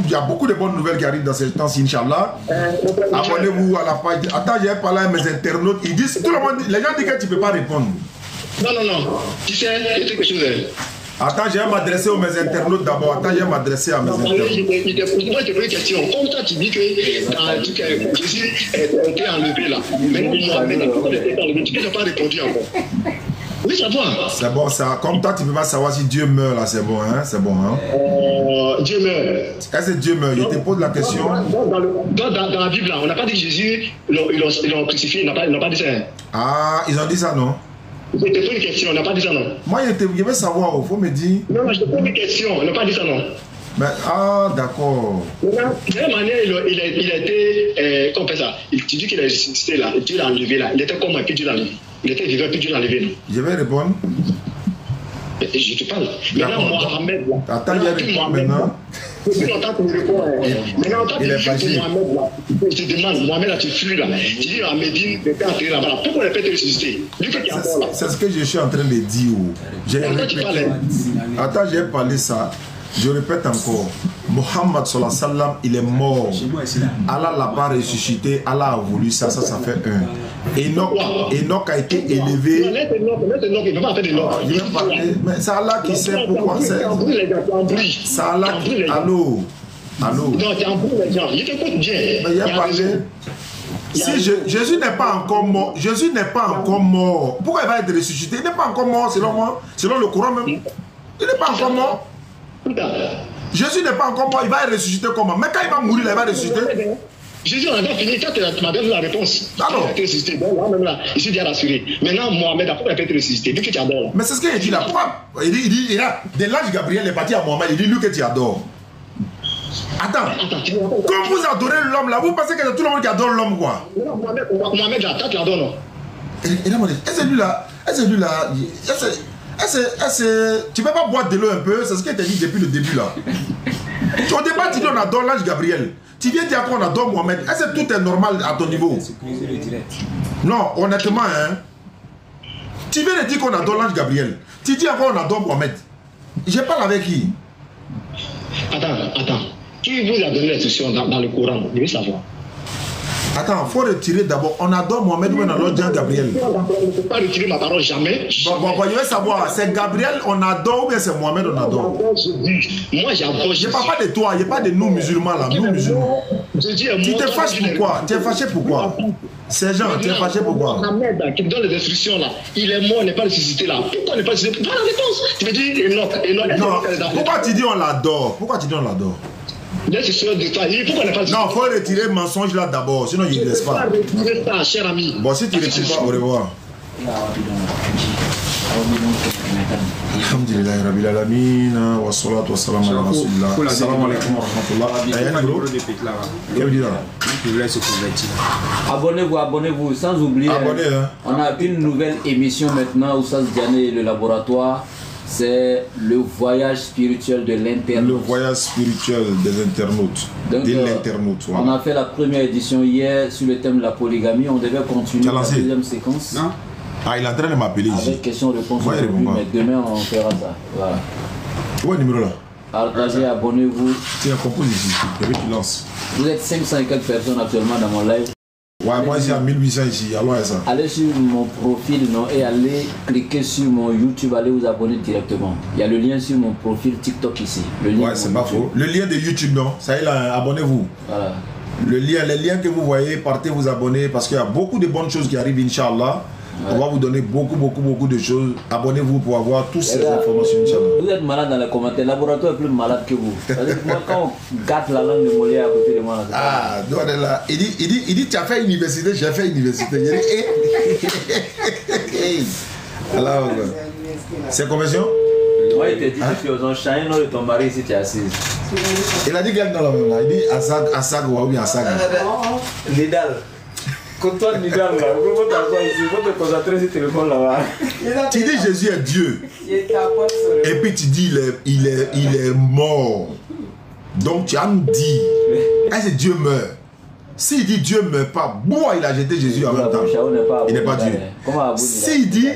il y a beaucoup de bonnes nouvelles qui arrivent dans ces temps-ci, Inch'Allah. Abonnez-vous à la page. Attends, j'ai parlé à mes internautes, ils disent, tout le monde, les gens disent que tu ne peux pas répondre. Non. Tu sais, il y a quelque chose. Attends, je vais m'adresser aux mes internautes d'abord. Attends, je vais m'adresser à mes internautes. Moi, je te pose une question. Comme toi, tu dis que Jésus était enlevé là. Mais tu n'as pas répondu encore. Oui, ça va. C'est bon, ça. Comme toi, tu ne peux pas savoir si Dieu meurt là, c'est bon, hein? C'est bon, hein? Dieu meurt. Est-ce que Dieu meurt? Je te pose la question. Dans la Bible, là, on n'a pas dit Jésus, ils l'ont crucifié, ils n'ont pas dit ça. Ah, ils ont dit ça, non? Je te pose une question, on n'a pas dit ça, non? Moi, je veux savoir, il faut me dire. Non, je te pose une question, on n'a pas dit ça, non? Mais, ah, d'accord. De quelle manière il a été, comment on fait ça? Tu dis qu'il a ressuscité là, Dieu l'a enlevé là. Il était comment, puis Dieu l'a enlevé? Il était vivant, puis Dieu l'a enlevé, non? Je vais répondre. Je te parle. Maintenant, Mohamed là. Attends, il y a répondu maintenant. Depuis longtemps que je réponds. Maintenant, quand tu fuis pour Mohamed là, je te demande, Mohamed là, tu fuis là. Tu dis à Médine, tu es entré là-bas. Pourquoi il peut te ressusciter? C'est ce que je suis en train de dire. Attends, j'ai parlé ça. Je répète encore, Mohammed sallallahu alayhi wa sallam, il est mort. Allah l'a pas ressuscité, Allah a voulu ça, ça fait un. Enoch a été élevé. Mais c'est Allah qui sait pourquoi. C'est Allah qui... Allô? Non, tu embrouilles les gens. Il y a parlé. Si Jésus n'est pas encore mort, Jésus n'est pas encore mort. Pourquoi il va être ressuscité? Il n'est pas encore mort selon moi, selon le Coran même. Il n'est pas encore mort. Jésus n'est pas encore mort, il va être ressuscité comment? Mais quand il va mourir, il va ressusciter. Jésus, on a fini, quand tu m'as donné la réponse. Ah non. Il a été ressuscité. Bon, là, même là, il s'est déjà rassuré. Maintenant, Mohamed, pourquoi il peut être ressuscité? Lui que tu adores. Mais c'est ce qu'il dit là. Pourquoi? Il dit, là, de l'ange Gabriel est parti à Mohamed, il dit lui que tu adores. Attends. Comme vous adorez l'homme là, vous pensez que c'est tout le monde qui adore l'homme quoi? Non, Mohamed, là, toi tu adores non? Est-ce que lui là, tu ne peux pas boire de l'eau un peu? C'est ce que tu as dit depuis le début là. Au départ, tu dis on adore l'ange Gabriel. Tu viens dire qu'on adore Mohamed. Est-ce que tout est normal à ton niveau? Non, honnêtement, hein. Tu viens de dire qu'on adore l'ange Gabriel. Tu dis encore on adore Mohamed. Je parle avec qui? Attends. Qui vous a donné l'instruction dans le Coran? Je veux savoir. Attends, il faut retirer d'abord. On adore Mohamed ou on adore Jean Gabriel? Je ne peux pas retirer ma parole jamais. Bon, je veux savoir, c'est Gabriel on adore ou bien c'est Mohamed on adore? Moi j'adore. Je ne parle pas de toi, il n'y a pas de nous musulmans là. Nous musulmans. Tu te fâches pourquoi? Tu es fâché pourquoi? Ces gens, tu es fâché pourquoi? Mohamed qui me donne les instructions là, il est mort, on n'est pas ressuscité là. Pourquoi on n'est pas ressuscité? Voilà la réponse. Tu me dis Enoch. Non, pourquoi tu dis on l'adore? Pourquoi tu dis on l'adore? Non, il faut retirer le mensonge là d'abord, sinon il ne laisse pas. Cher ami. Bon, si tu ne retires pas, au revoir. Alhamdulillah Rabbil Alamin wa salatu wa salam ala Rasulillah. Assalamu alaikum wa rahmatullah. Abonnez-vous, abonnez-vous, sans oublier. On a une nouvelle émission maintenant où ça se dit le laboratoire. C'est le voyage spirituel de l'internaute. Le voyage spirituel des internautes. Donc, de l'internaute. Voilà. On a fait la première édition hier sur le thème de la polygamie. On devait continuer la deuxième séquence. Non. Ah, il est en train de m'appeler ici. Avec questions-réponses aujourd'hui, mais demain on fera ça. Voilà. Où est le numéro là? Partagez, abonnez-vous. Tiens, compose ici. Et puis tu lances. Vous êtes 500 et quelques personnes actuellement dans mon live. Ouais, moi ici à 1800 ici. Alors, ça. Allez sur mon profil non, et allez cliquer sur mon YouTube, allez vous abonner directement. Il y a le lien sur mon profil TikTok ici. Le lien ouais, c'est pas faux. Le lien de YouTube, non? Ça y est là, abonnez-vous. Voilà. Les liens que vous voyez, partez vous abonner parce qu'il y a beaucoup de bonnes choses qui arrivent, Inch'Allah. Ouais. On va vous donner beaucoup de choses. Abonnez-vous pour avoir toutes ces informations, Inch'Allah. Vous êtes malade dans les commentaires. Le laboratoire est plus malade que vous. Moi, quand on gâte la langue de Molière à côté de moi, là, ah, donc là, il dit, tu as fait université, j'ai fait université. Alors, c'est conversion? Moi, il te dit, tu es aux enchaînements, nom de ton mari ici, tu es assise. Il a dit quel nom là? Il dit Asag ou bien Asag. Nidal. Quand toi, Nidal, là, vous pouvez t'asseoir ici, vous pouvez te concentrer sur le téléphone là-bas. Tu dis Jésus est Dieu. Et puis tu dis il est mort. Donc tu as nous dit, est-ce que Dieu meurt? S'il dit Dieu ne meurt pas, bois, il a jeté Jésus en même temps. Il n'est pas Dieu. S'il dit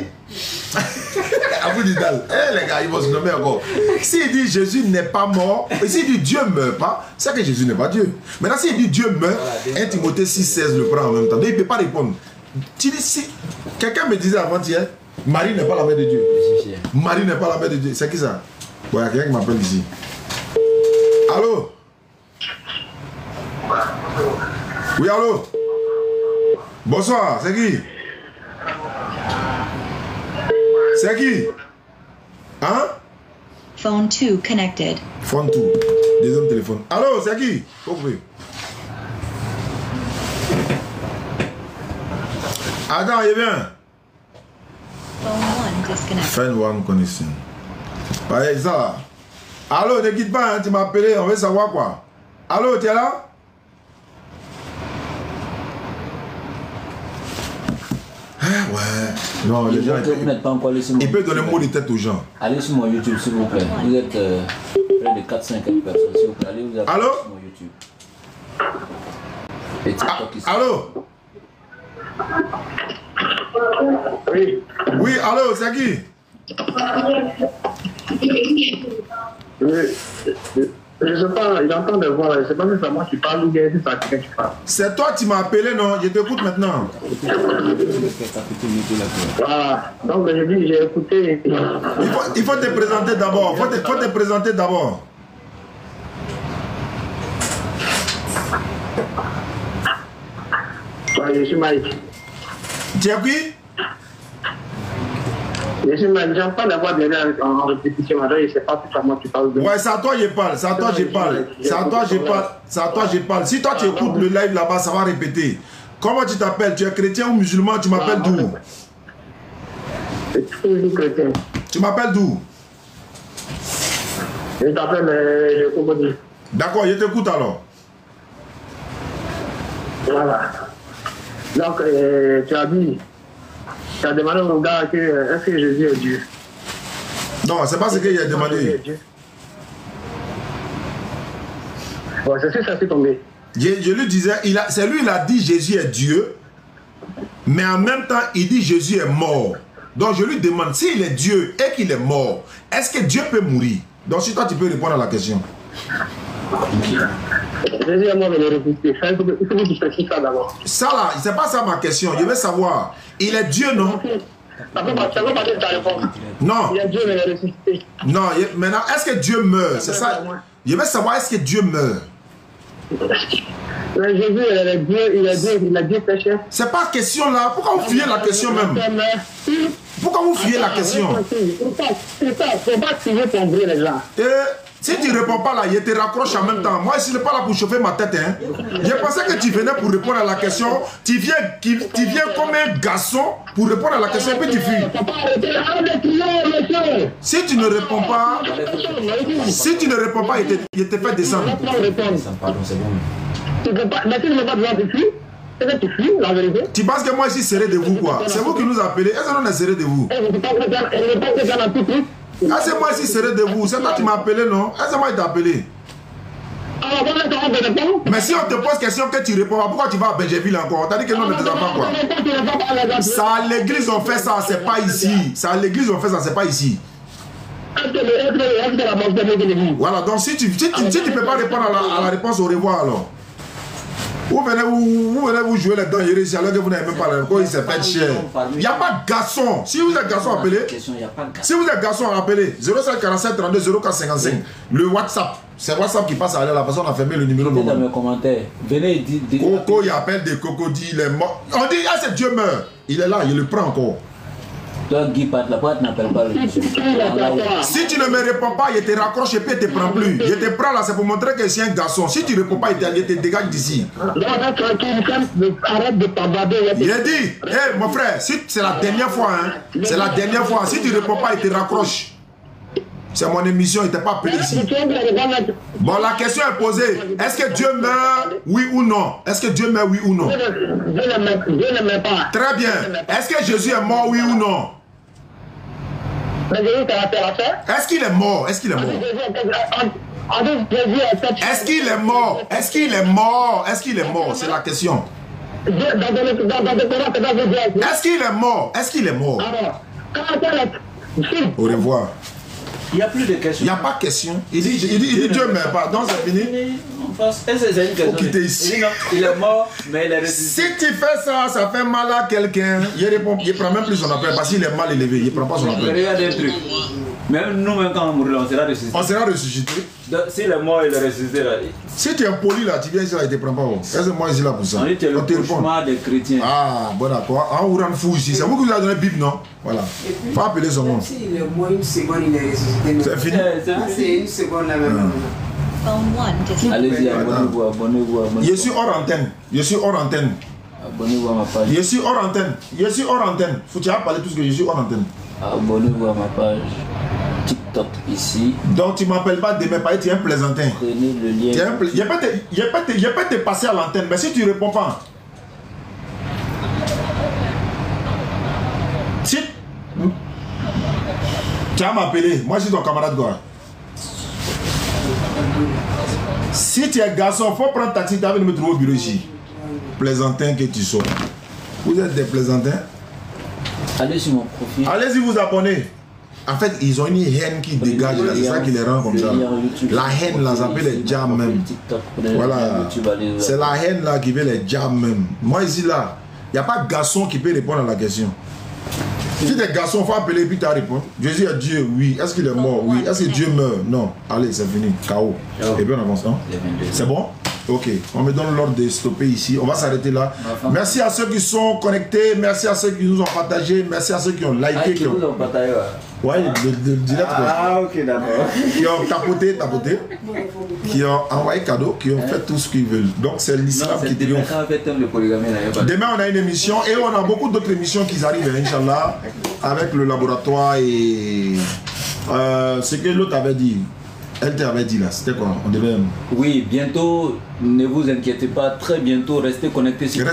Abou Nidal, les gars, ils vont se nommer encore. S'il dit Jésus n'est pas mort, et s'il dit Dieu ne meurt pas, c'est que Jésus n'est pas Dieu. Maintenant, s'il dit Dieu meurt, 1 Timothée 6,16 le prend en même temps. Donc il ne peut pas répondre. Tu dis, si quelqu'un me disait avant-hier, Marie n'est pas la mère de Dieu. Marie n'est pas la mère de Dieu. C'est qui ça? Ouais, il y a quelqu'un qui m'appelle ici. Allô? Oui, allô? Bonsoir, c'est qui? C'est qui? Hein? Phone 2 connected. Phone 2. Deuxième téléphone. Allô, c'est qui? Okay. Attends, il est bien. Phone 1 disconnected. Phone 1 connection. Ouais, ça. Allô, ne quitte pas, hein, tu m'as appelé, on veut savoir quoi. Allô, tu es là? Ouais. Non, les gens, il peut donner mot de tête aux gens. Allez sur mon YouTube, s'il vous plaît. Vous êtes près de 400 personnes, s'il vous plaît. Allez vous abonner sur mon YouTube. Et TikTok ici. Allô? Oui. Oui, allô, c'est qui? Je sais pas, il entend des voix, je sais pas si c'est moi qui parle ou bien si c'est quelqu'un qui parle. C'est toi qui m'as appelé, non? Je t'écoute maintenant. Ah, donc je dis, j'ai écouté. Il faut te présenter d'abord. Faut te présenter d'abord. Ouais, je suis Mike. Tu es qui? Je suis Mike, j'entends la voix derrière en répétition, je ne sais pas si c'est moi qui parle. Ouais, c'est à toi je parle, c'est à toi je parle. C'est à toi je parle, c'est à toi je parle. Si toi tu écoutes le live là-bas, ça va répéter. Comment tu t'appelles? Tu es chrétien ou musulman? Tu m'appelles d'où? Je suis chrétien. Tu m'appelles d'où? Je t'appelle le Cobodi. D'accord, je t'écoute alors. Voilà. Donc, tu as dit, tu as demandé au gars que est-ce que Jésus est Dieu? Non, c'est pas ce qu'il a demandé. Bon, c'est sûr, ça s'est tombé. Je lui disais, c'est lui, il a dit Jésus est Dieu, mais en même temps, il dit Jésus est mort. Donc je lui demande, s'il est Dieu et qu'il est mort, est-ce que Dieu peut mourir? Donc si toi, tu peux répondre à la question. Jésus est mort, mais il est ressuscité. Il faut que tu précises ça d'abord. Ça là, c'est pas ça ma question. Je veux savoir, il est Dieu, non? Ça veut pas dire ta réponse. Non. Il est Dieu, mais il est ressuscité. Non, maintenant, est-ce que Dieu meurt? C'est ça. Je veux savoir, est-ce que Dieu meurt? Jésus, il est Dieu, il a Dieu péché. C'est pas question là. Pourquoi vous fuyez la question même? Pourquoi vous fuyez la question? Faut pas tuer ton vrai les gens. Si tu ne réponds pas là, il te raccroche en même temps. Moi, je ne suis pas là pour chauffer ma tête. Hein. Je pensais que tu venais pour répondre à la question. Tu viens comme un garçon pour répondre à la question et puis tu fuis. Si tu ne réponds pas, il te fait descendre. Pardon, c'est bon. Tu penses que moi ici serré de vous quoi? C'est vous qui nous appelez. Est-ce qu'on est serré de vous? Ah, c'est moi ici serré de vous. C'est toi qui m'as appelé, non? Est-ce que moi il t'a appelé? Mais si on te pose question que tu réponds, pourquoi tu vas à Benjeville encore? On t'a dit que non, ne te pas quoi? Ça à l'église on fait ça, c'est pas ici. Ça à l'église on fait ça, c'est pas ici. Voilà, donc si tu peux pas répondre à la réponse au revoir alors. Vous venez vous jouer les dents ici alors que vous n'avez même pas la réponse, il s'est fait cher. Il n'y a pas de garçon. Si vous êtes garçon, appelez. Si vous êtes garçon, appelez 0747 32 04 55. Le WhatsApp. C'est WhatsApp qui passe à la personne a fermé le numéro. Dans mes commentaires. Venez et dites. Coco, il appelle des cocodis, il est mort. On dit, ah, c'est Dieu meurt. Il est là, il le prend encore. Toi, Guy Pat, la boîte n'appelle pas le Si tu ne me réponds pas, il te raccroche et puis il te prend plus. Il te prend là, c'est pour montrer que c'est un garçon. Si tu ne réponds pas, il te dégage d'ici. Il a dit, hé mon frère, si c'est la dernière fois, hein, c'est la dernière fois. Si tu ne réponds pas, il te raccroche. C'est mon émission, il ne t'a pas appelé ici. Bon, la question est posée. Est-ce que Dieu meurt, oui ou non? Est-ce que Dieu meurt, oui ou non? Très bien. Est-ce que Jésus est mort, oui ou non? Est-ce qu'il est mort? Est-ce qu'il est mort? Est-ce qu'il est mort? Est-ce qu'il est mort? Est-ce qu'il est mort? C'est la question. Est-ce qu'il est mort? Est-ce qu'il est mort? Au revoir. Il n'y a plus de questions. Il n'y a pas de question. Il dit Dieu meurt pas. Donc c'est fini. Il faut quitter ici. Il est mort, mais il est ressuscité. Si tu fais ça, ça fait mal à quelqu'un. Il ne prend même plus son appel parce qu'il est mal élevé. Il ne prend pas son appel. Regarde un truc. Même nous-mêmes, quand on mourra, on sera ressuscité. On sera ressuscité. S'il est mort, il est ressuscité là. Si tu es poli là, tu viens ici là, il ne te prend pas. Est-ce que moi ici là pour ça? On dit que le cauchemar des chrétiens. Ah, bon d'accord. On vous rend fou ici. C'est vous qui vous avez donné Bible, non? Voilà. Il faut appeler son nom. S'il est mort une seconde, il est ressuscité. C'est fini. C'est une seconde la même. Allez-y, abonnez-vous. Je suis hors antenne. Abonnez-vous à ma page. Je suis hors antenne. Faut que tu parler tout ce que je suis hors antenne. Abonnez-vous à ma page TikTok ici. Donc tu m'appelles pas demain, tu es un plaisantin. Prenez le lien. Je peux te passer à l'antenne, mais si tu réponds pas. Si tu vas m'appeler, moi je suis ton camarade quoi. Si tu es garçon, il faut prendre taxi, tu vas venir me trouver au bureau ici. Plaisantin que tu sois. Vous êtes des plaisantins? Allez sur mon profil. Allez-y vous abonner. En fait, ils ont une haine qui dégage, c'est ça qui les rend comme ça. La haine là, ça fait les jams même. Voilà. C'est la haine là qui fait les jams même. Moi ici là, il n'y a pas de garçon qui peut répondre à la question. Si des garçons, il faut appeler et puis tu réponds. Jésus est Dieu, oui. Est-ce qu'il est mort? Oui. Est-ce que Dieu meurt? Non. Allez, c'est fini. KO. Et puis on avance. Hein? C'est bon? Ok. On me donne l'ordre de stopper ici. On va s'arrêter là. Merci à ceux qui sont connectés. Merci à ceux qui nous ont partagé. Merci à ceux qui ont liké. Qui nous ont partagé, ouais, le direct. Ah, ok, d'accord. Qui ont tapoté. Qui ont envoyé cadeau. Qui ont fait tout ce qu'ils veulent. Donc c'est l'islam qui triomphe. Demain, on a une émission et on a beaucoup d'autres émissions qui arrivent, Inch'Allah, avec le laboratoire et ce que l'autre avait dit. Elle t'avait dit là, c'était quoi? On devait... Oui, bientôt, ne vous inquiétez pas, très bientôt, restez connectés sur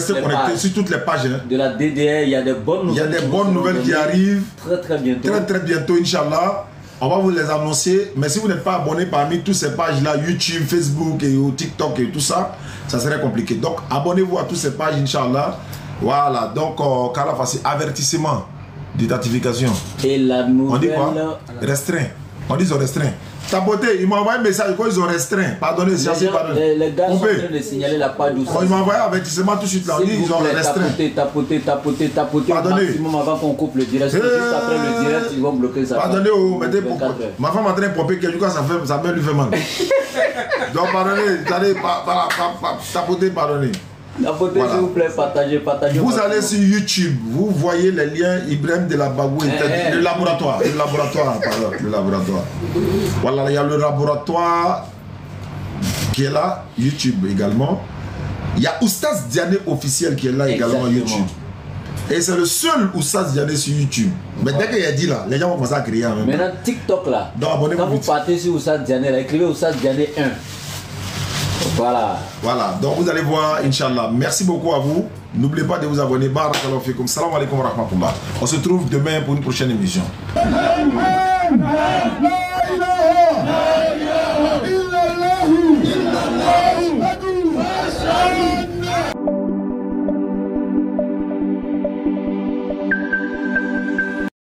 toutes les pages. Hein. De la DDR, il y a des bonnes nouvelles. Il y a des bonnes nouvelles qui arrivent. Très bientôt. Très bientôt, Inch'Allah. On va vous les annoncer. Mais si vous n'êtes pas abonné parmi toutes ces pages-là, YouTube, Facebook et TikTok et tout ça, ça serait compliqué. Donc, abonnez-vous à toutes ces pages, Inch'Allah. Voilà, donc, Kala Fassi, avertissement d'identification. Et la nouvelle... On dit quoi? Restreint. On dit ils ont restreint. Tapoté, il m'a envoyé un message quoi ils ont restreint. Pardonnez, les gars sont en train de signaler la page d'où il m'a envoyé un avertissement tout de suite là. Ils ont restreint. Tapoter. Pardonnez. Maximum avant qu'on coupe le direct. Juste après le direct, ils vont bloquer ça. Pardonnez, ma femme est en train de pomper quelque chose, ça me lui fait mal. Donc pardonnez, tapoter, pardonnez. Tapoter, s'il vous plaît, partagez. Vous allez sur YouTube, vous voyez les liens Ibrahim de la Babou, le laboratoire. Voilà, il y a le laboratoire qui est là, YouTube également. Il y a Oustaz Diané officiel qui est là également, YouTube. Et c'est le seul Oustaz Diané sur YouTube. Mais dès qu'il a dit là, les gens vont commencer à crier. Maintenant, TikTok là. Donc, abonnez-vous. Quand vous partez sur Oustaz Diané, écrivez Oustaz Diané 1. Voilà, donc vous allez voir, Inch'Allah. Merci beaucoup à vous. N'oubliez pas de vous abonner. Barakallahu fikum. Salam alaikum wa rahmatullah. On se trouve demain pour une prochaine émission.